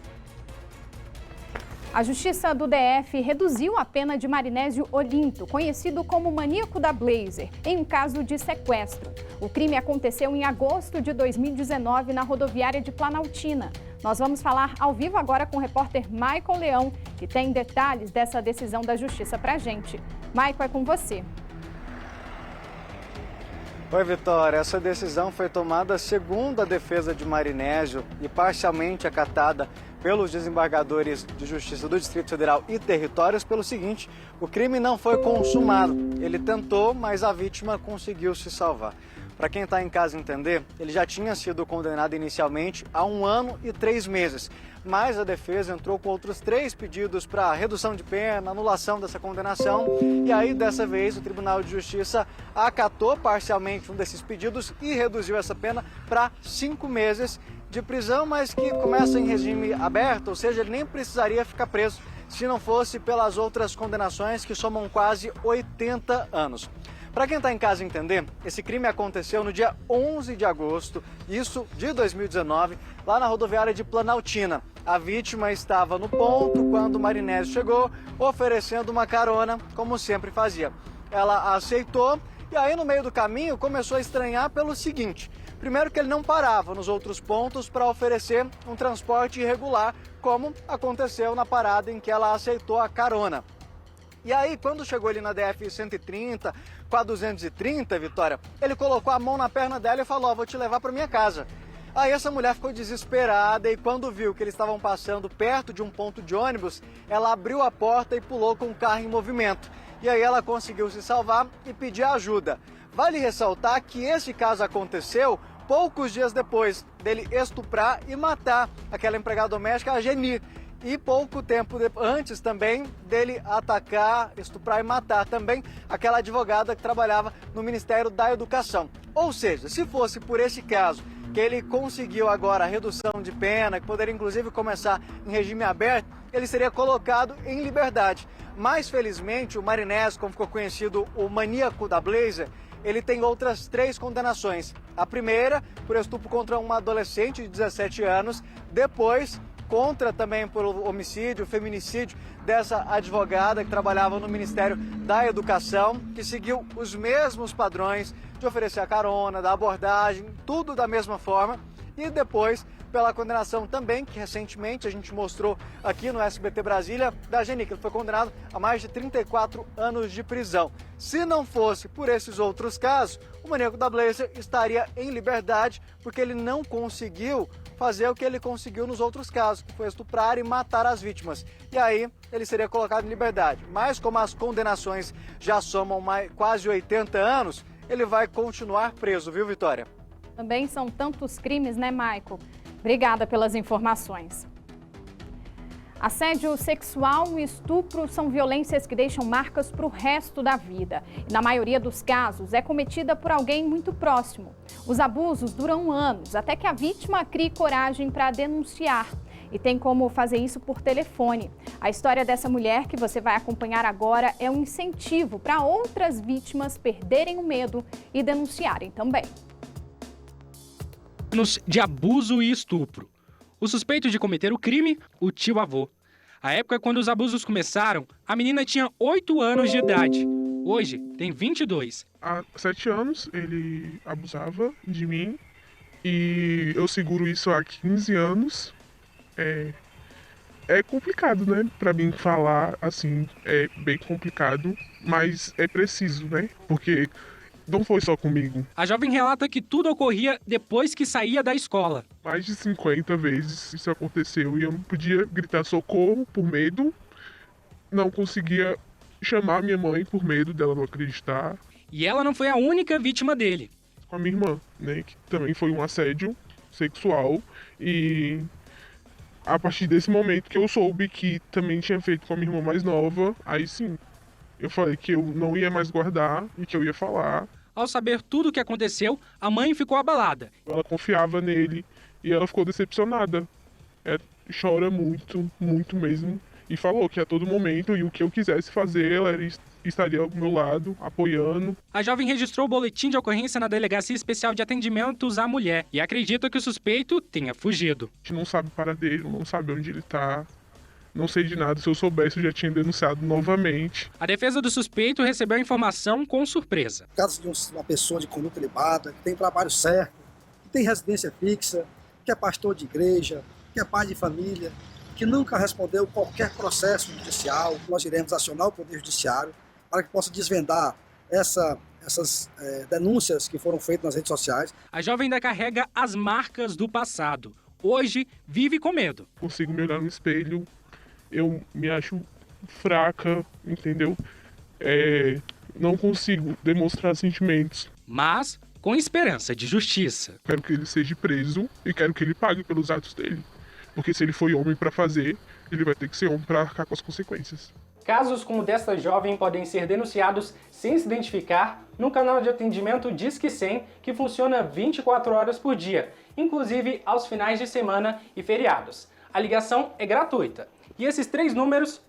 A Justiça do DF reduziu a pena de Marinésio Olinto, conhecido como maníaco da Blazer, em um caso de sequestro. O crime aconteceu em agosto de 2019 na rodoviária de Planaltina. Nós vamos falar ao vivo agora com o repórter Michael Leão, que tem detalhes dessa decisão da Justiça pra gente. Michael, é com você. Oi, Vitória. Essa decisão foi tomada segundo a defesa de Marinésio e parcialmente acatada pelos desembargadores de Justiça do Distrito Federal e Territórios pelo seguinte: o crime não foi consumado. Ele tentou, mas a vítima conseguiu se salvar. Para quem está em casa entender, ele já tinha sido condenado inicialmente a 1 ano e 3 meses. Mas a defesa entrou com outros 3 pedidos para redução de pena, anulação dessa condenação. E aí, dessa vez, o Tribunal de Justiça acatou parcialmente um desses pedidos e reduziu essa pena para 5 meses de prisão, mas que começa em regime aberto, ou seja, ele nem precisaria ficar preso se não fosse pelas outras condenações, que somam quase 80 anos. Para quem está em casa entender, esse crime aconteceu no dia 11 de agosto, isso de 2019, lá na rodoviária de Planaltina. A vítima estava no ponto quando o Marinésio chegou, oferecendo uma carona, como sempre fazia. Ela aceitou E aí, no meio do caminho, começou a estranhar pelo seguinte: primeiro, que ele não parava nos outros pontos para oferecer um transporte irregular, como aconteceu na parada em que ela aceitou a carona. E aí, quando chegou ali na DF-130, com a 230, Vitória, ele colocou a mão na perna dela e falou: vou te levar para minha casa. Aí essa mulher ficou desesperada e quando viu que eles estavam passando perto de um ponto de ônibus, ela abriu a porta e pulou com o carro em movimento. E aí ela conseguiu se salvar e pedir ajuda. Vale ressaltar que esse caso aconteceu poucos dias depois dele estuprar e matar aquela empregada doméstica, a Geni. E pouco tempo antes também dele atacar, estuprar e matar também aquela advogada que trabalhava no Ministério da Educação. Ou seja, se fosse por esse caso que ele conseguiu agora a redução de pena, que poderia inclusive começar em regime aberto, ele seria colocado em liberdade. Mas felizmente o Marinés, como ficou conhecido o maníaco da Blazer, ele tem outras 3 condenações. A primeira por estupro contra uma adolescente de 17 anos, depois contra também por homicídio, feminicídio dessa advogada que trabalhava no Ministério da Educação, que seguiu os mesmos padrões de oferecer a carona, da abordagem, tudo da mesma forma. E depois pela condenação também, que recentemente a gente mostrou aqui no SBT Brasília, da Geni, que ele foi condenado a mais de 34 anos de prisão. Se não fosse por esses outros casos, o maníaco da Blazer estaria em liberdade, porque ele não conseguiu fazer o que ele conseguiu nos outros casos, que foi estuprar e matar as vítimas. E aí ele seria colocado em liberdade. Mas como as condenações já somam quase 80 anos, ele vai continuar preso, viu, Vitória? Também são tantos crimes, né, Michael? Obrigada pelas informações. Assédio sexual e estupro são violências que deixam marcas para o resto da vida. E na maioria dos casos, é cometida por alguém muito próximo. Os abusos duram anos, até que a vítima crie coragem para denunciar. E tem como fazer isso por telefone. A história dessa mulher que você vai acompanhar agora é um incentivo para outras vítimas perderem o medo e denunciarem também. De abuso e estupro. O suspeito de cometer o crime, o tio-avô. A época quando os abusos começaram, a menina tinha 8 anos de idade. Hoje, tem 22. Há 7 anos ele abusava de mim e eu seguro isso há 15 anos. É complicado, né? Pra mim falar assim, é bem complicado, mas é preciso, né? Porque não foi só comigo. A jovem relata que tudo ocorria depois que saía da escola. Mais de 50 vezes isso aconteceu e eu não podia gritar socorro por medo. Não conseguia chamar minha mãe por medo dela não acreditar. E ela não foi a única vítima dele. Com a minha irmã, né? Que também foi um assédio sexual. E a partir desse momento que eu soube que também tinha feito com a minha irmã mais nova, aí sim, eu falei que eu não ia mais guardar e que eu ia falar. Ao saber tudo o que aconteceu, a mãe ficou abalada. Ela confiava nele e ela ficou decepcionada. Chora muito, muito mesmo. E falou que a todo momento e o que eu quisesse fazer, ela estaria ao meu lado, apoiando. A jovem registrou o boletim de ocorrência na Delegacia Especial de Atendimentos à Mulher e acredita que o suspeito tenha fugido. A gente não sabe o paradeiro, não sabe onde ele está. Não sei de nada, se eu soubesse eu já tinha denunciado novamente. A defesa do suspeito recebeu a informação com surpresa. Caso de uma pessoa de conduta elevada, que tem trabalho certo, que tem residência fixa, que é pastor de igreja, que é pai de família, que nunca respondeu qualquer processo judicial, nós iremos acionar o Poder Judiciário para que possa desvendar essas denúncias que foram feitas nas redes sociais. A jovem ainda carrega as marcas do passado. Hoje vive com medo. Consigo me olhar no espelho. Eu me acho fraca, entendeu? Não consigo demonstrar sentimentos. Mas com esperança de justiça. Quero que ele seja preso e quero que ele pague pelos atos dele. Porque se ele foi homem para fazer, ele vai ter que ser homem para arcar com as consequências. Casos como desta jovem podem ser denunciados sem se identificar no canal de atendimento Disque 100, que funciona 24 horas por dia, inclusive aos finais de semana e feriados. A ligação é gratuita. E esses 3 números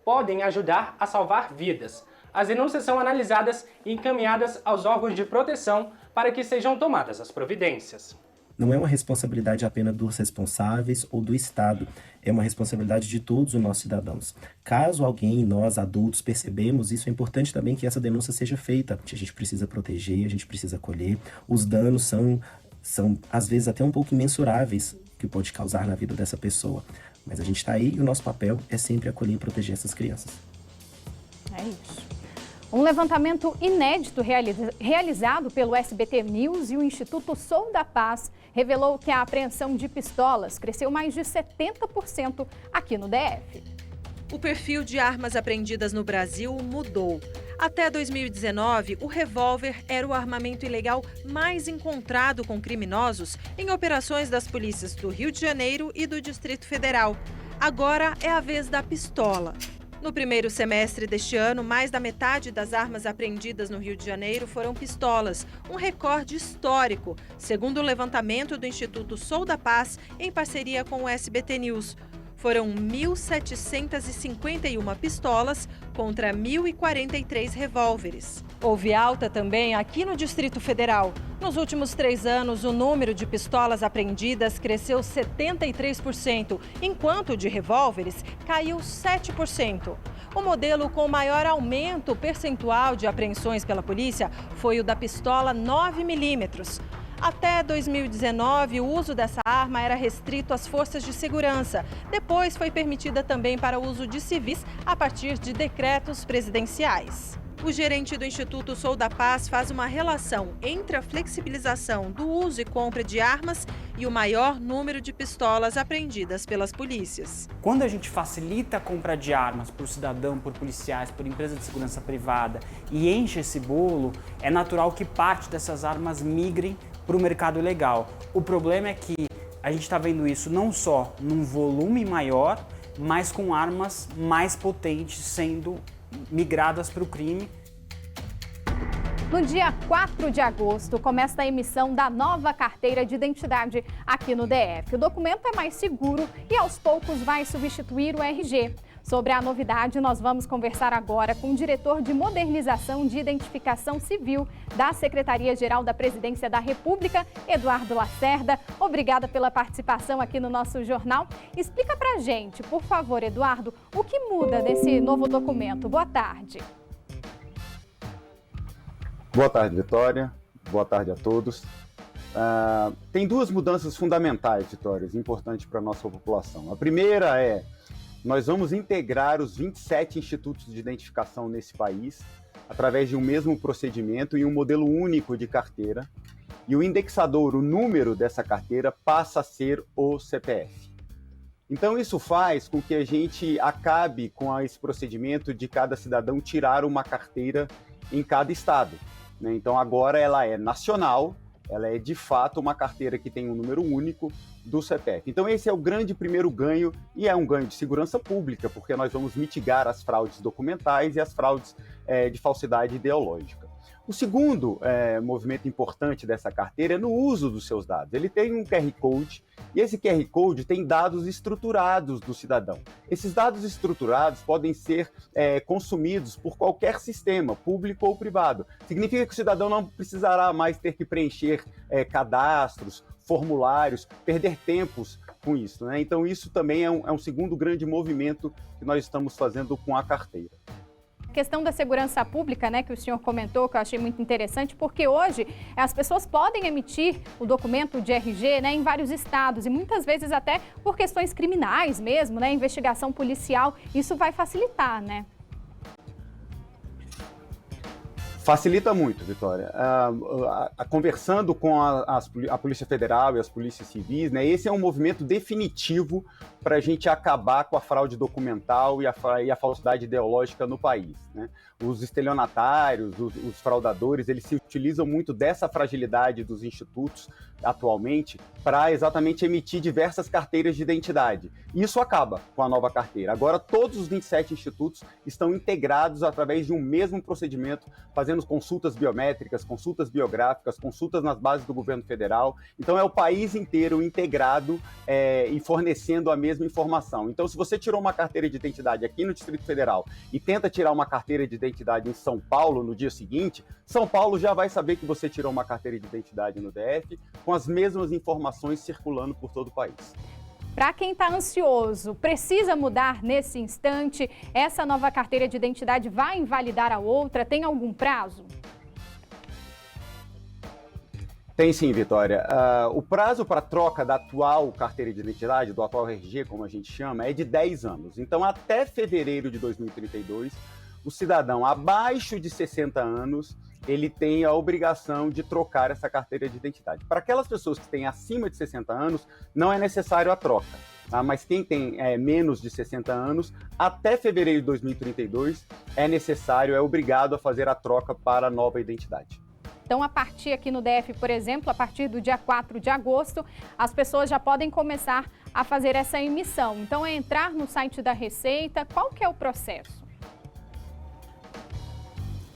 podem ajudar a salvar vidas. As denúncias são analisadas e encaminhadas aos órgãos de proteção para que sejam tomadas as providências. não é uma responsabilidade apenas dos responsáveis ou do Estado, é uma responsabilidade de todos os nossos cidadãos. Caso alguém, nós adultos, percebemos, isso é importante também que essa denúncia seja feita. A gente precisa proteger, a gente precisa acolher. Os danos são às vezes até um pouco imensuráveis que pode causar na vida dessa pessoa. Mas a gente está aí e o nosso papel é sempre acolher e proteger essas crianças. É isso. Um levantamento inédito realizado pelo SBT News e o Instituto Sou da Paz revelou que a apreensão de pistolas cresceu mais de 70% aqui no DF. O perfil de armas apreendidas no Brasil mudou. Até 2019, o revólver era o armamento ilegal mais encontrado com criminosos em operações das polícias do Rio de Janeiro e do Distrito Federal. Agora é a vez da pistola. No primeiro semestre deste ano, mais da metade das armas apreendidas no Rio de Janeiro foram pistolas, um recorde histórico, segundo o levantamento do Instituto Sou da Paz, em parceria com o SBT News. Foram 1.751 pistolas contra 1.043 revólveres. Houve alta também aqui no Distrito Federal. Nos últimos 3 anos, o número de pistolas apreendidas cresceu 73%, enquanto o de revólveres caiu 7%. O modelo com maior aumento percentual de apreensões pela polícia foi o da pistola 9mm. Até 2019, o uso dessa arma era restrito às forças de segurança. Depois foi permitida também para o uso de civis a partir de decretos presidenciais. O gerente do Instituto Sou da Paz faz uma relação entre a flexibilização do uso e compra de armas e o maior número de pistolas apreendidas pelas polícias. Quando a gente facilita a compra de armas por cidadão, por policiais, por empresa de segurança privada e enche esse bolo, é natural que parte dessas armas migrem para o mercado legal. O problema é que a gente está vendo isso não só num volume maior, mas com armas mais potentes sendo migradas para o crime. No dia 4 de agosto, começa a emissão da nova carteira de identidade aqui no DF. O documento é mais seguro e aos poucos vai substituir o RG. Sobre a novidade, nós vamos conversar agora com o diretor de Modernização de Identificação Civil da Secretaria-Geral da Presidência da República, Eduardo Lacerda. Obrigada pela participação aqui no nosso jornal. Explica pra gente, por favor, Eduardo, o que muda nesse novo documento. Boa tarde. Boa tarde, Vitória. Boa tarde a todos. Tem 2 mudanças fundamentais, Vitória, importantes para a nossa população. A primeira é: nós vamos integrar os 27 institutos de identificação nesse país através de um mesmo procedimento e um modelo único de carteira. E o indexador, o número dessa carteira, passa a ser o CPF. Então isso faz com que a gente acabe com esse procedimento de cada cidadão tirar uma carteira em cada estado, né? Então agora ela é nacional, ela é de fato uma carteira que tem um número único do CPF. Então esse é o grande primeiro ganho, e é um ganho de segurança pública, porque nós vamos mitigar as fraudes documentais e as fraudes de falsidade ideológica. O segundo movimento importante dessa carteira é no uso dos seus dados. Ele tem um QR Code, e esse QR Code tem dados estruturados do cidadão. Esses dados estruturados podem ser consumidos por qualquer sistema, público ou privado. Significa que o cidadão não precisará mais ter que preencher cadastros, formulários, perder tempos com isso, né? Então isso também é um segundo grande movimento que nós estamos fazendo com a carteira. A questão da segurança pública, né, que o senhor comentou, que eu achei muito interessante, porque hoje as pessoas podem emitir o documento de RG, né, em vários estados, e muitas vezes até por questões criminais mesmo, né, investigação policial, isso vai facilitar, né? Facilita muito, Vitória. Conversando com a Polícia Federal e as polícias civis, né, esse é um movimento definitivo para a gente acabar com a fraude documental e a falsidade ideológica no país, né? Os estelionatários, os fraudadores, eles se utilizam muito dessa fragilidade dos institutos atualmente para exatamente emitir diversas carteiras de identidade. E isso acaba com a nova carteira. Agora todos os 27 institutos estão integrados através de um mesmo procedimento, fazendo fazendo consultas biométricas, consultas biográficas, consultas nas bases do governo federal. Então, é o país inteiro integrado e fornecendo a mesma informação. Então, se você tirou uma carteira de identidade aqui no Distrito Federal e tenta tirar uma carteira de identidade em São Paulo no dia seguinte, São Paulo já vai saber que você tirou uma carteira de identidade no DF com as mesmas informações circulando por todo o país. Para quem está ansioso, precisa mudar nesse instante? Essa nova carteira de identidade vai invalidar a outra? Tem algum prazo? Tem sim, Vitória. O prazo para troca da atual carteira de identidade, do atual RG, como a gente chama, é de 10 anos. Então, até fevereiro de 2032, o cidadão abaixo de 60 anos, ele tem a obrigação de trocar essa carteira de identidade. Para aquelas pessoas que têm acima de 60 anos, não é necessário a troca. Tá? Mas quem tem menos de 60 anos, até fevereiro de 2032, é necessário, é obrigado a fazer a troca para a nova identidade. Então, a partir aqui no DF, por exemplo, a partir do dia 4 de agosto, as pessoas já podem começar a fazer essa emissão. Então, é entrar no site da Receita. Qual que é o processo?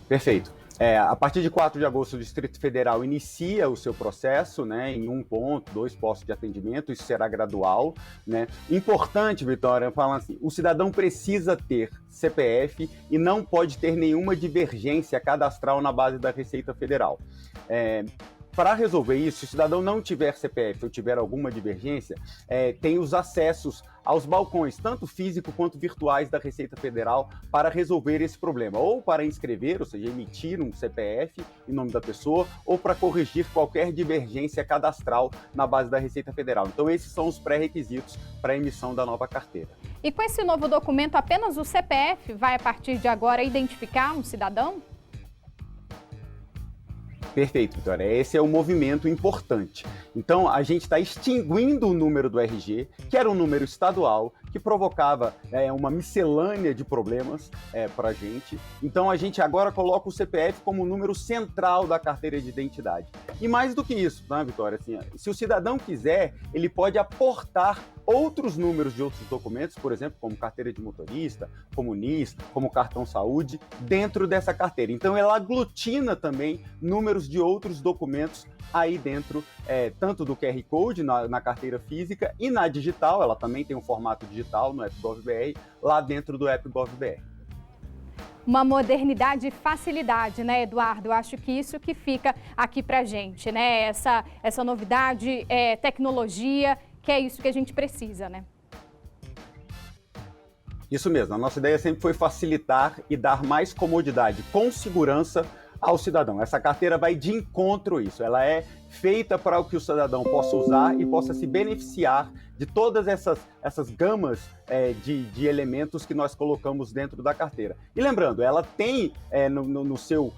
Perfeito. A partir de 4 de agosto, o Distrito Federal inicia o seu processo, né, em 1 ponto, 2 postos de atendimento, isso será gradual, né? Importante, Vitória, falar assim, o cidadão precisa ter CPF e não pode ter nenhuma divergência cadastral na base da Receita Federal. Para resolver isso, se o cidadão não tiver CPF ou tiver alguma divergência, tem os acessos aos balcões, tanto físicos quanto virtuais da Receita Federal, para resolver esse problema, ou para inscrever, ou seja, emitir um CPF em nome da pessoa, ou para corrigir qualquer divergência cadastral na base da Receita Federal. Então, esses são os pré-requisitos para a emissão da nova carteira. E com esse novo documento, apenas o CPF vai, a partir de agora, identificar um cidadão? Perfeito, Vitória. Esse é um movimento importante. Então, a gente está extinguindo o número do RG, que era um número estadual, que provocava uma miscelânea de problemas para a gente. Então, a gente agora coloca o CPF como o número central da carteira de identidade. E mais do que isso, tá, Vitória? Assim, se o cidadão quiser, ele pode aportar outros números de outros documentos, por exemplo, como carteira de motorista, como NIS, como cartão saúde, dentro dessa carteira. Então, ela aglutina também números de outros documentos aí dentro, tanto do QR Code na carteira física e na digital, ela também tem um formato digital no AppGov.br, lá dentro do AppGov.br. Uma modernidade e facilidade, né, Eduardo? Eu acho que isso que fica aqui pra gente, né? Essa novidade, tecnologia, que é isso que a gente precisa, né? Isso mesmo, a nossa ideia sempre foi facilitar e dar mais comodidade com segurança ao cidadão. Essa carteira vai de encontro a isso, ela é feita para que o cidadão possa usar e possa se beneficiar de todas essas gamas de elementos que nós colocamos dentro da carteira. E lembrando, ela tem no seu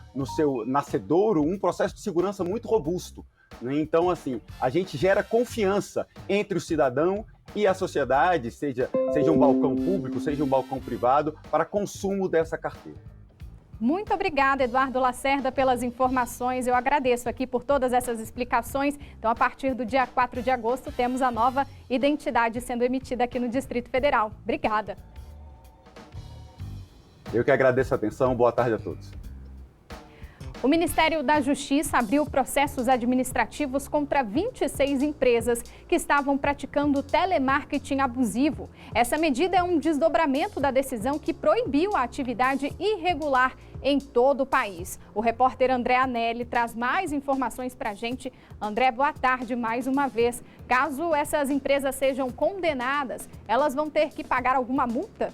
nascedouro um processo de segurança muito robusto. Então, assim, a gente gera confiança entre o cidadão e a sociedade, seja um balcão público, seja um balcão privado, para consumo dessa carteira. Muito obrigada, Eduardo Lacerda, pelas informações. Eu agradeço aqui por todas essas explicações. Então, a partir do dia 4 de agosto, temos a nova identidade sendo emitida aqui no Distrito Federal. Obrigada. Eu que agradeço a atenção. Boa tarde a todos. O Ministério da Justiça abriu processos administrativos contra 26 empresas que estavam praticando telemarketing abusivo. Essa medida é um desdobramento da decisão que proibiu a atividade irregular em todo o país. O repórter André Anelli traz mais informações para a gente. André, boa tarde mais uma vez. Caso essas empresas sejam condenadas, elas vão ter que pagar alguma multa?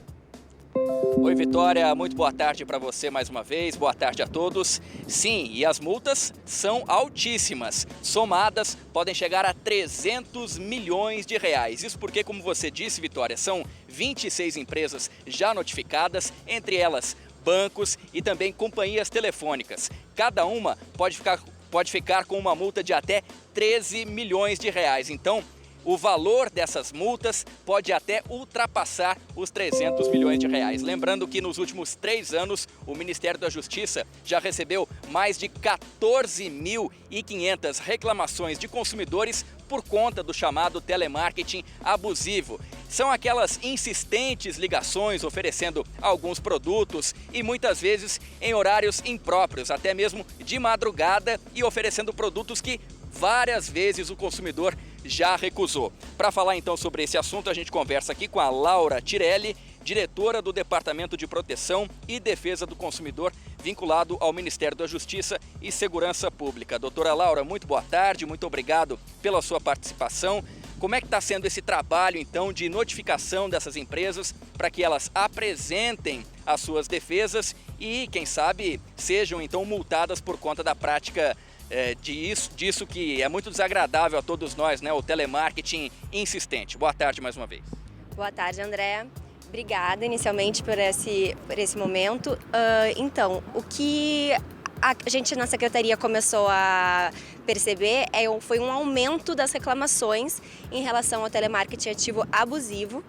Oi, Vitória, muito boa tarde para você mais uma vez, boa tarde a todos. Sim, e as multas são altíssimas, somadas podem chegar a 300 milhões de reais. Isso porque, como você disse, Vitória, são 26 empresas já notificadas, entre elas bancos e também companhias telefônicas. Cada uma pode ficar com uma multa de até 13 milhões de reais. Então, o valor dessas multas pode até ultrapassar os 300 milhões de reais. Lembrando que nos últimos 3 anos, o Ministério da Justiça já recebeu mais de 14.500 reclamações de consumidores por conta do chamado telemarketing abusivo. São aquelas insistentes ligações oferecendo alguns produtos e muitas vezes em horários impróprios, até mesmo de madrugada, e oferecendo produtos que várias vezes o consumidor já recusou. Para falar então sobre esse assunto, a gente conversa aqui com a Laura Tirelli, diretora do Departamento de Proteção e Defesa do Consumidor, vinculado ao Ministério da Justiça e Segurança Pública. Doutora Laura, muito boa tarde, muito obrigado pela sua participação. Como é que está sendo esse trabalho, então, de notificação dessas empresas para que elas apresentem as suas defesas e, quem sabe, sejam, então, multadas por conta da prática disso que é muito desagradável a todos nós, né? O telemarketing insistente. Boa tarde mais uma vez. Boa tarde, André. Obrigada inicialmente por esse momento. Então, o que a gente na Secretaria começou a perceber foi um aumento das reclamações em relação ao telemarketing ativo abusivo,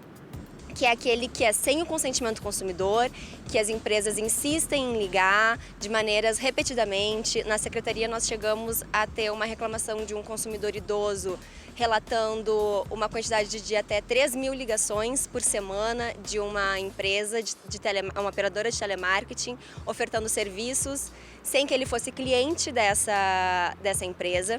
que é aquele que é sem o consentimento do consumidor, que as empresas insistem em ligar de maneiras repetidamente. Na Secretaria nós chegamos a ter uma reclamação de um consumidor idoso relatando uma quantidade de até 3.000 ligações por semana de uma empresa, uma operadora de telemarketing, ofertando serviços sem que ele fosse cliente dessa empresa.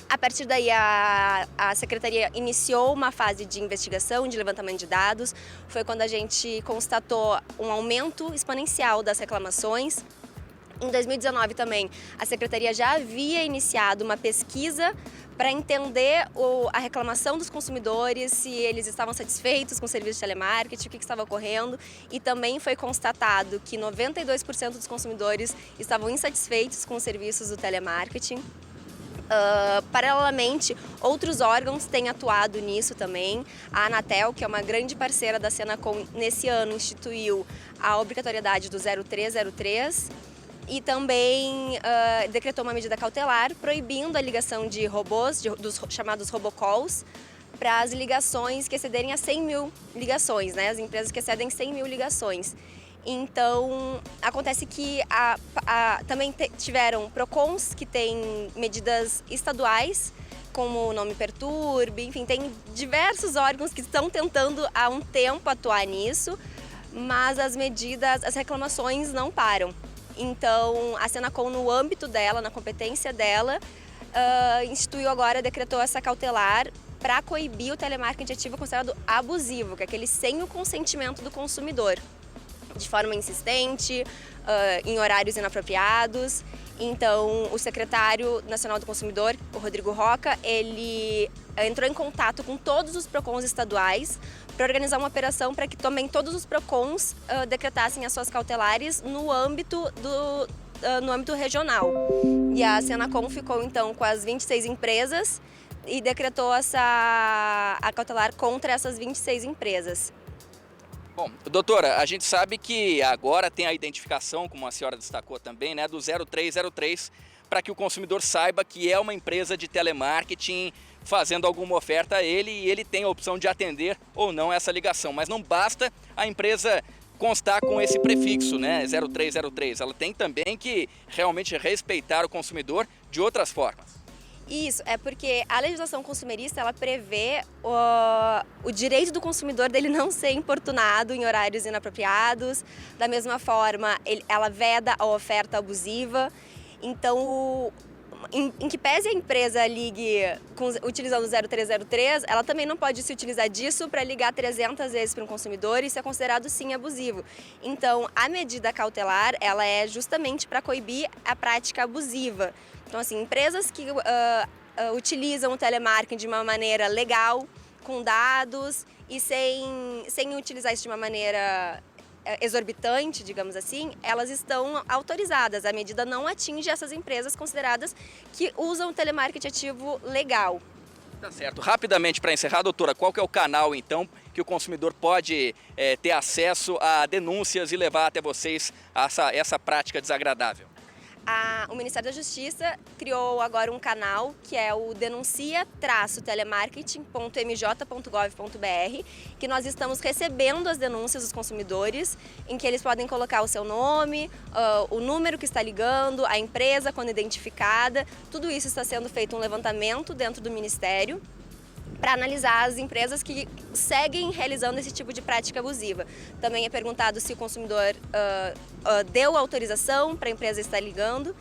A partir daí, a Secretaria iniciou uma fase de investigação, de levantamento de dados. Foi quando a gente constatou um aumento exponencial das reclamações. Em 2019 também, a Secretaria já havia iniciado uma pesquisa para entender a reclamação dos consumidores, se eles estavam satisfeitos com o serviço de telemarketing, o que estava ocorrendo. E também foi constatado que 92% dos consumidores estavam insatisfeitos com os serviços do telemarketing. Paralelamente, outros órgãos têm atuado nisso também. A Anatel, que é uma grande parceira da Senacom, nesse ano instituiu a obrigatoriedade do 0303 e também decretou uma medida cautelar proibindo a ligação de robôs, dos chamados robocalls, para as ligações que excederem a 100.000 ligações, né? As empresas que excedem 100.000 ligações. Então, acontece que também tiveram PROCONs que têm medidas estaduais, como o Não Me Perturbe, enfim, tem diversos órgãos que estão tentando há um tempo atuar nisso, mas as reclamações não param. Então, a Senacom, no âmbito dela, na competência dela, instituiu agora, decretou essa cautelar para coibir o telemarketing ativo considerado abusivo, que é aquele sem o consentimento do consumidor, de forma insistente, em horários inapropriados. Então, o secretário nacional do consumidor, o Rodrigo Roca, ele entrou em contato com todos os PROCONs estaduais para organizar uma operação para que também todos os PROCONs decretassem as suas cautelares no âmbito regional. E a Senacom ficou, então, com as 26 empresas e decretou a cautelar contra essas 26 empresas. Bom, doutora, a gente sabe que agora tem a identificação, como a senhora destacou também, né, do 0303, para que o consumidor saiba que é uma empresa de telemarketing fazendo alguma oferta a ele e ele tem a opção de atender ou não essa ligação. Mas não basta a empresa constar com esse prefixo, né, 0303. Ela tem também que realmente respeitar o consumidor de outras formas. Isso, é porque a legislação consumerista, ela prevê o direito do consumidor dele não ser importunado em horários inapropriados. Da mesma forma, ela veda a oferta abusiva. Então, em que pese a empresa ligue utilizando o 0303, ela também não pode se utilizar disso para ligar 300 vezes para um consumidor, e isso é considerado sim abusivo. Então, a medida cautelar, ela é justamente para coibir a prática abusiva. Então, assim, empresas que utilizam o telemarketing de uma maneira legal, com dados e sem utilizar isso de uma maneira exorbitante, digamos assim, elas estão autorizadas. A medida não atinge essas empresas consideradas que usam o telemarketing ativo legal. Tá certo. Rapidamente, para encerrar, doutora, qual que é o canal, então, que o consumidor pode ter acesso a denúncias e levar até vocês essa prática desagradável? O Ministério da Justiça criou agora um canal que é o denuncia-telemarketing.mj.gov.br, que nós estamos recebendo as denúncias dos consumidores, em que eles podem colocar o seu nome, o número que está ligando, a empresa quando identificada. Tudo isso está sendo feito um levantamento dentro do Ministério. para analisar as empresas que seguem realizando esse tipo de prática abusiva. Também é perguntado se o consumidor deu autorização para a empresa estar ligando.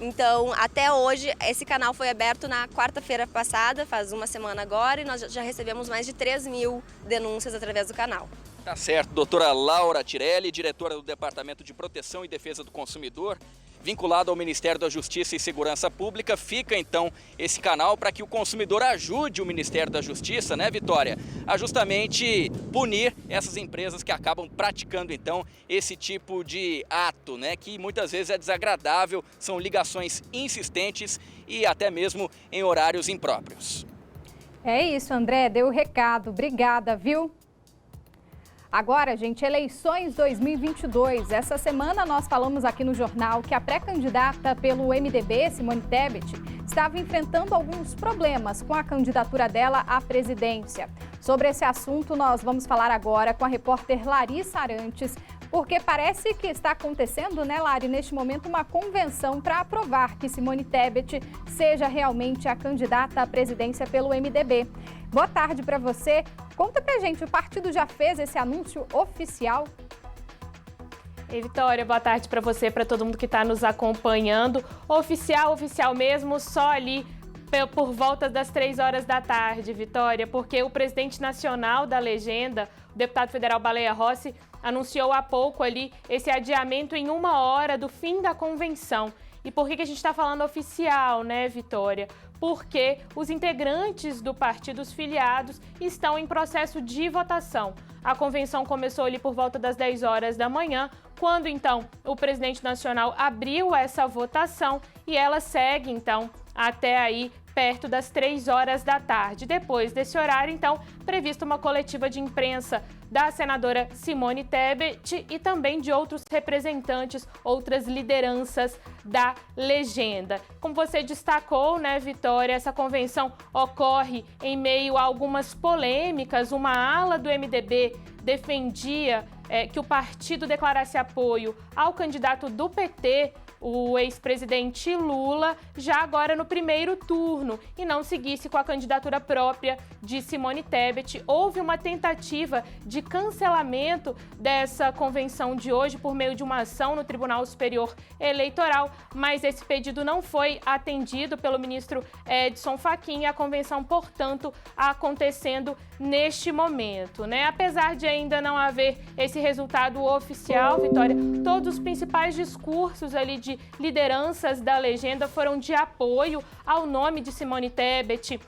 Então, até hoje, esse canal foi aberto na quarta-feira passada, faz uma semana agora, e nós já recebemos mais de 3.000 denúncias através do canal. Tá certo, doutora Laura Tirelli, diretora do Departamento de Proteção e Defesa do Consumidor, vinculado ao Ministério da Justiça e Segurança Pública. Fica então esse canal para que o consumidor ajude o Ministério da Justiça, né, Vitória, a justamente punir essas empresas que acabam praticando então esse tipo de ato, né, que muitas vezes é desagradável, são ligações insistentes e até mesmo em horários impróprios. É isso, André, deu o recado. Obrigada, viu? Agora, gente, eleições 2022. Essa semana nós falamos aqui no jornal que a pré-candidata pelo MDB, Simone Tebet, estava enfrentando alguns problemas com a candidatura dela à presidência. Sobre esse assunto, nós vamos falar agora com a repórter Larissa Arantes, porque parece que está acontecendo, né, Lari, neste momento, uma convenção para aprovar que Simone Tebet seja realmente a candidata à presidência pelo MDB. Boa tarde para você. Conta pra gente, o partido já fez esse anúncio oficial? Ei, Vitória, boa tarde para você, para todo mundo que está nos acompanhando. Oficial mesmo, só ali por volta das 3 horas da tarde, Vitória, porque o presidente nacional da legenda, o deputado federal Baleia Rossi, anunciou há pouco ali esse adiamento em 1 hora do fim da convenção. E por que a gente está falando oficial, né, Vitória? Porque os integrantes do partido, os filiados, estão em processo de votação. A convenção começou ali por volta das 10 horas da manhã, quando então o presidente nacional abriu essa votação e ela segue então até aí perto das 3 horas da tarde. Depois desse horário, então, prevista uma coletiva de imprensa da senadora Simone Tebet e também de outros representantes, outras lideranças da legenda. Como você destacou, né, Vitória, essa convenção ocorre em meio a algumas polêmicas. Uma ala do MDB defendia que o partido declarasse apoio ao candidato do PT, o ex-presidente Lula, já agora no primeiro turno, e não seguisse com a candidatura própria de Simone Tebet. Houve uma tentativa de cancelamento dessa convenção de hoje por meio de uma ação no Tribunal Superior Eleitoral, mas esse pedido não foi atendido pelo ministro Edson Fachin e a convenção, portanto, acontecendo neste momento, né? Apesar de ainda não haver esse resultado oficial, Vitória, todos os principais discursos ali de lideranças da legenda foram de apoio ao nome de Simone Tebet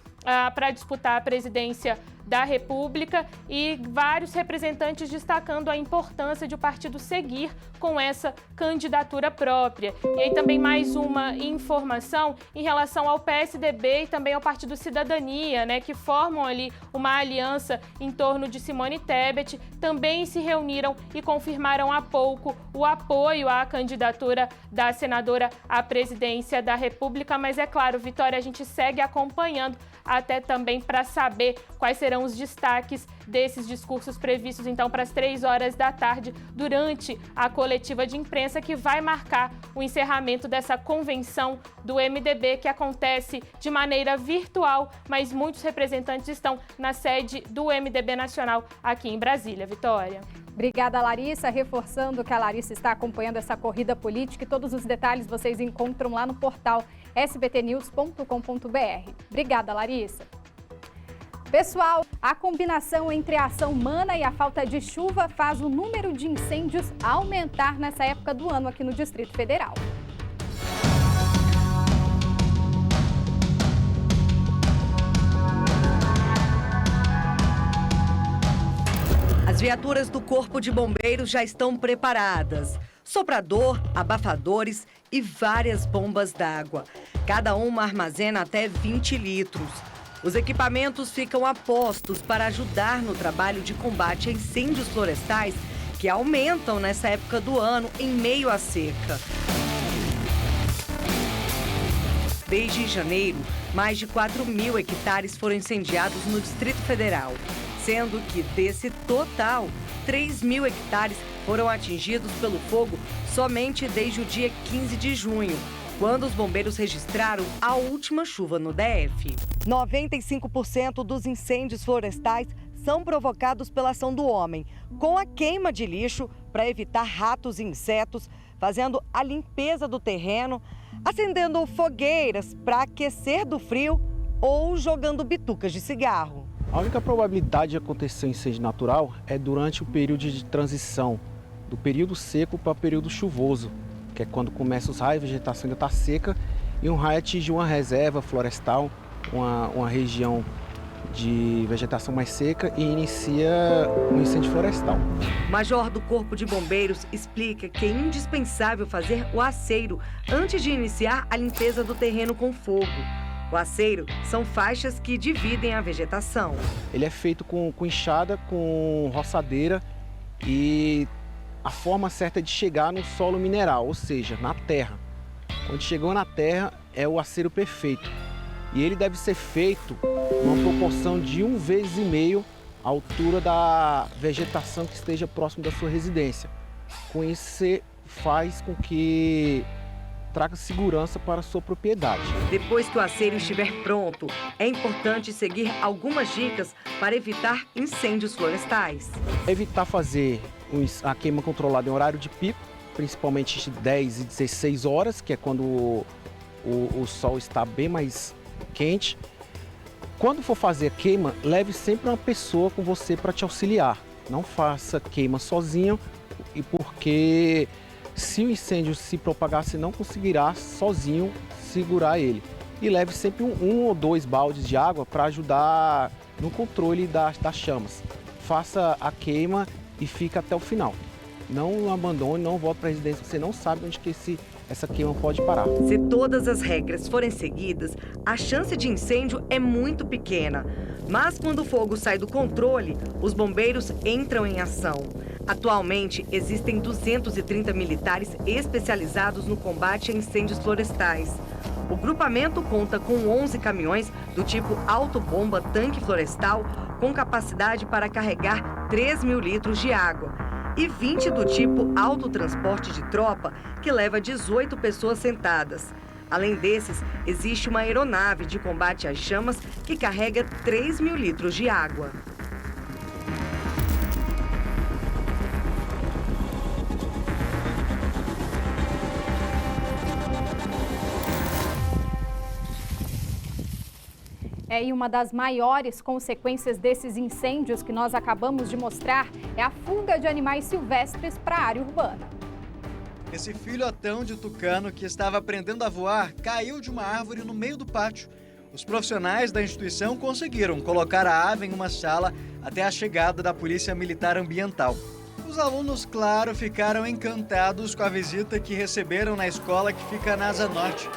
para disputar a presidência da República e vários representantes destacando a importância de o partido seguir com essa candidatura própria. E aí também mais uma informação em relação ao PSDB e também ao Partido Cidadania, né, que formam ali uma aliança em torno de Simone Tebet, também se reuniram e confirmaram há pouco o apoio à candidatura da senadora à presidência da República. Mas é claro, Vitória, a gente segue acompanhando até também para saber quais serão os destaques desses discursos previstos, então, para as 3 horas da tarde, durante a coletiva de imprensa que vai marcar o encerramento dessa convenção do MDB, que acontece de maneira virtual, mas muitos representantes estão na sede do MDB Nacional aqui em Brasília. Vitória. Obrigada, Larissa. Reforçando que a Larissa está acompanhando essa corrida política e todos os detalhes vocês encontram lá no portal sbtnews.com.br. Obrigada, Larissa. Pessoal, a combinação entre a ação humana e a falta de chuva faz o número de incêndios aumentar nessa época do ano aqui no Distrito Federal. As viaturas do Corpo de Bombeiros já estão preparadas. Soprador, abafadores e várias bombas d'água. Cada uma armazena até 20 litros. Os equipamentos ficam a postos para ajudar no trabalho de combate a incêndios florestais que aumentam nessa época do ano em meio à seca. Desde janeiro, mais de 4.000 hectares foram incendiados no Distrito Federal, sendo que desse total, 3.000 hectares foram atingidos pelo fogo somente desde o dia 15 de junho. quando os bombeiros registraram a última chuva no DF. 95% dos incêndios florestais são provocados pela ação do homem, com a queima de lixo para evitar ratos e insetos, fazendo a limpeza do terreno, acendendo fogueiras para aquecer do frio ou jogando bitucas de cigarro. A única probabilidade de acontecer um incêndio natural é durante o período de transição do período seco para o período chuvoso, que é quando começa os raios, a vegetação ainda está seca e um raio atinge uma reserva florestal, uma região de vegetação mais seca e inicia um incêndio florestal. O major do Corpo de Bombeiros explica que é indispensável fazer o aceiro antes de iniciar a limpeza do terreno com fogo. O aceiro são faixas que dividem a vegetação. Ele é feito com enxada, com roçadeira e a forma certa de chegar no solo mineral, ou seja, na terra. Quando chegou na terra é o aceiro perfeito. E ele deve ser feito numa proporção de 1,5 vezes a altura da vegetação que esteja próximo da sua residência. Com isso, você faz com que traga segurança para a sua propriedade. Depois que o aceiro estiver pronto, é importante seguir algumas dicas para evitar incêndios florestais. Evitar fazer a queima controlada em horário de pico, principalmente de 10 e 16 horas, que é quando o sol está bem mais quente. Quando for fazer a queima, leve sempre uma pessoa com você para te auxiliar. Não faça queima sozinho, e porque se o incêndio se propagar, você não conseguirá sozinho segurar ele. E leve sempre um ou dois baldes de água para ajudar no controle das chamas. Faça a queima e fica até o final. Não abandone, não volte para a residência, você não sabe onde que essa queima pode parar. Se todas as regras forem seguidas, a chance de incêndio é muito pequena. Mas quando o fogo sai do controle, os bombeiros entram em ação. Atualmente, existem 230 militares especializados no combate a incêndios florestais. O grupamento conta com 11 caminhões do tipo autobomba tanque florestal, com capacidade para carregar 3.000 litros de água, e 20 do tipo autotransporte de tropa, que leva 18 pessoas sentadas. Além desses, existe uma aeronave de combate às chamas que carrega 3.000 litros de água. E uma das maiores consequências desses incêndios que nós acabamos de mostrar é a fuga de animais silvestres para a área urbana. Esse filhotão de tucano que estava aprendendo a voar caiu de uma árvore no meio do pátio. Os profissionais da instituição conseguiram colocar a ave em uma sala até a chegada da Polícia Militar Ambiental. Os alunos, claro, ficaram encantados com a visita que receberam na escola que fica na Asa Norte.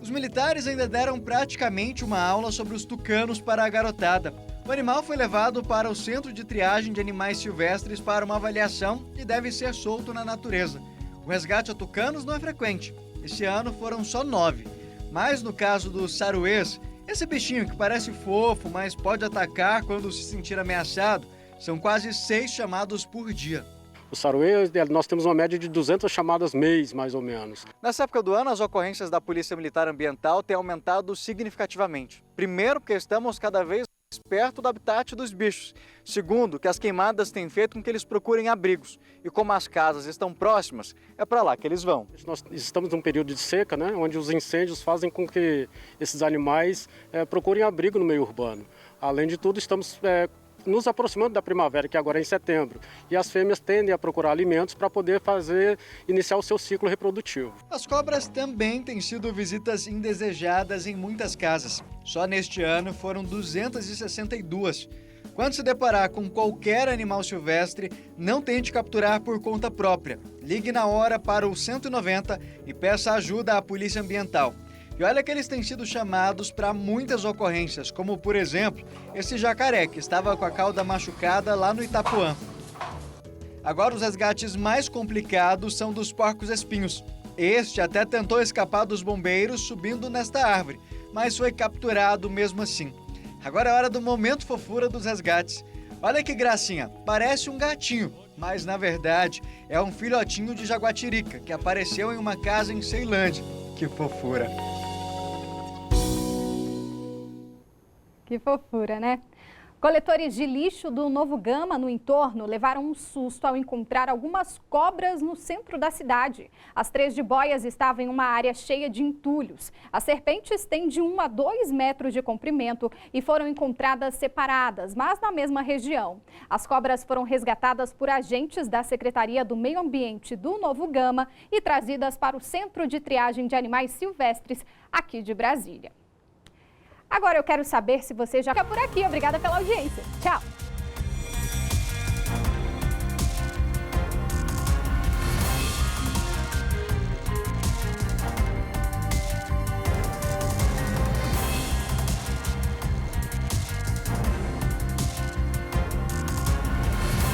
Os militares ainda deram praticamente uma aula sobre os tucanos para a garotada. O animal foi levado para o Centro de Triagem de Animais Silvestres para uma avaliação e deve ser solto na natureza. O resgate a tucanos não é frequente. Esse ano foram só 9. Mas no caso dos saruês, esse bichinho que parece fofo, mas pode atacar quando se sentir ameaçado, são quase 6 chamados por dia. Os saruês, nós temos uma média de 200 chamadas mês, mais ou menos. Nessa época do ano, as ocorrências da Polícia Militar Ambiental têm aumentado significativamente. Primeiro, porque estamos cada vez mais perto do habitat dos bichos. Segundo, que as queimadas têm feito com que eles procurem abrigos. E como as casas estão próximas, é para lá que eles vão. Nós estamos num período de seca, né, onde os incêndios fazem com que esses animais procurem abrigo no meio urbano. Além de tudo, estamos nos aproximando da primavera, que agora é em setembro, e as fêmeas tendem a procurar alimentos para poder iniciar o seu ciclo reprodutivo. As cobras também têm sido visitas indesejadas em muitas casas. Só neste ano foram 262. Quando se deparar com qualquer animal silvestre, não tente capturar por conta própria. Ligue na hora para o 190 e peça ajuda à Polícia Ambiental. E olha que eles têm sido chamados para muitas ocorrências, como, por exemplo, esse jacaré que estava com a cauda machucada lá no Itapuã. Agora, os resgates mais complicados são dos porcos-espinhos. Este até tentou escapar dos bombeiros subindo nesta árvore, mas foi capturado mesmo assim. Agora é hora do momento fofura dos resgates. Olha que gracinha, parece um gatinho, mas na verdade é um filhotinho de jaguatirica que apareceu em uma casa em Ceilândia. Que fofura! Que fofura, né? Coletores de lixo do Novo Gama, no entorno, levaram um susto ao encontrar algumas cobras no centro da cidade. As 3 jiboias estavam em uma área cheia de entulhos. As serpentes têm de 1 a 2 metros de comprimento e foram encontradas separadas, mas na mesma região. As cobras foram resgatadas por agentes da Secretaria do Meio Ambiente do Novo Gama e trazidas para o Centro de Triagem de Animais Silvestres aqui de Brasília. Agora eu quero saber se você já fica por aqui. Obrigada pela audiência. Tchau!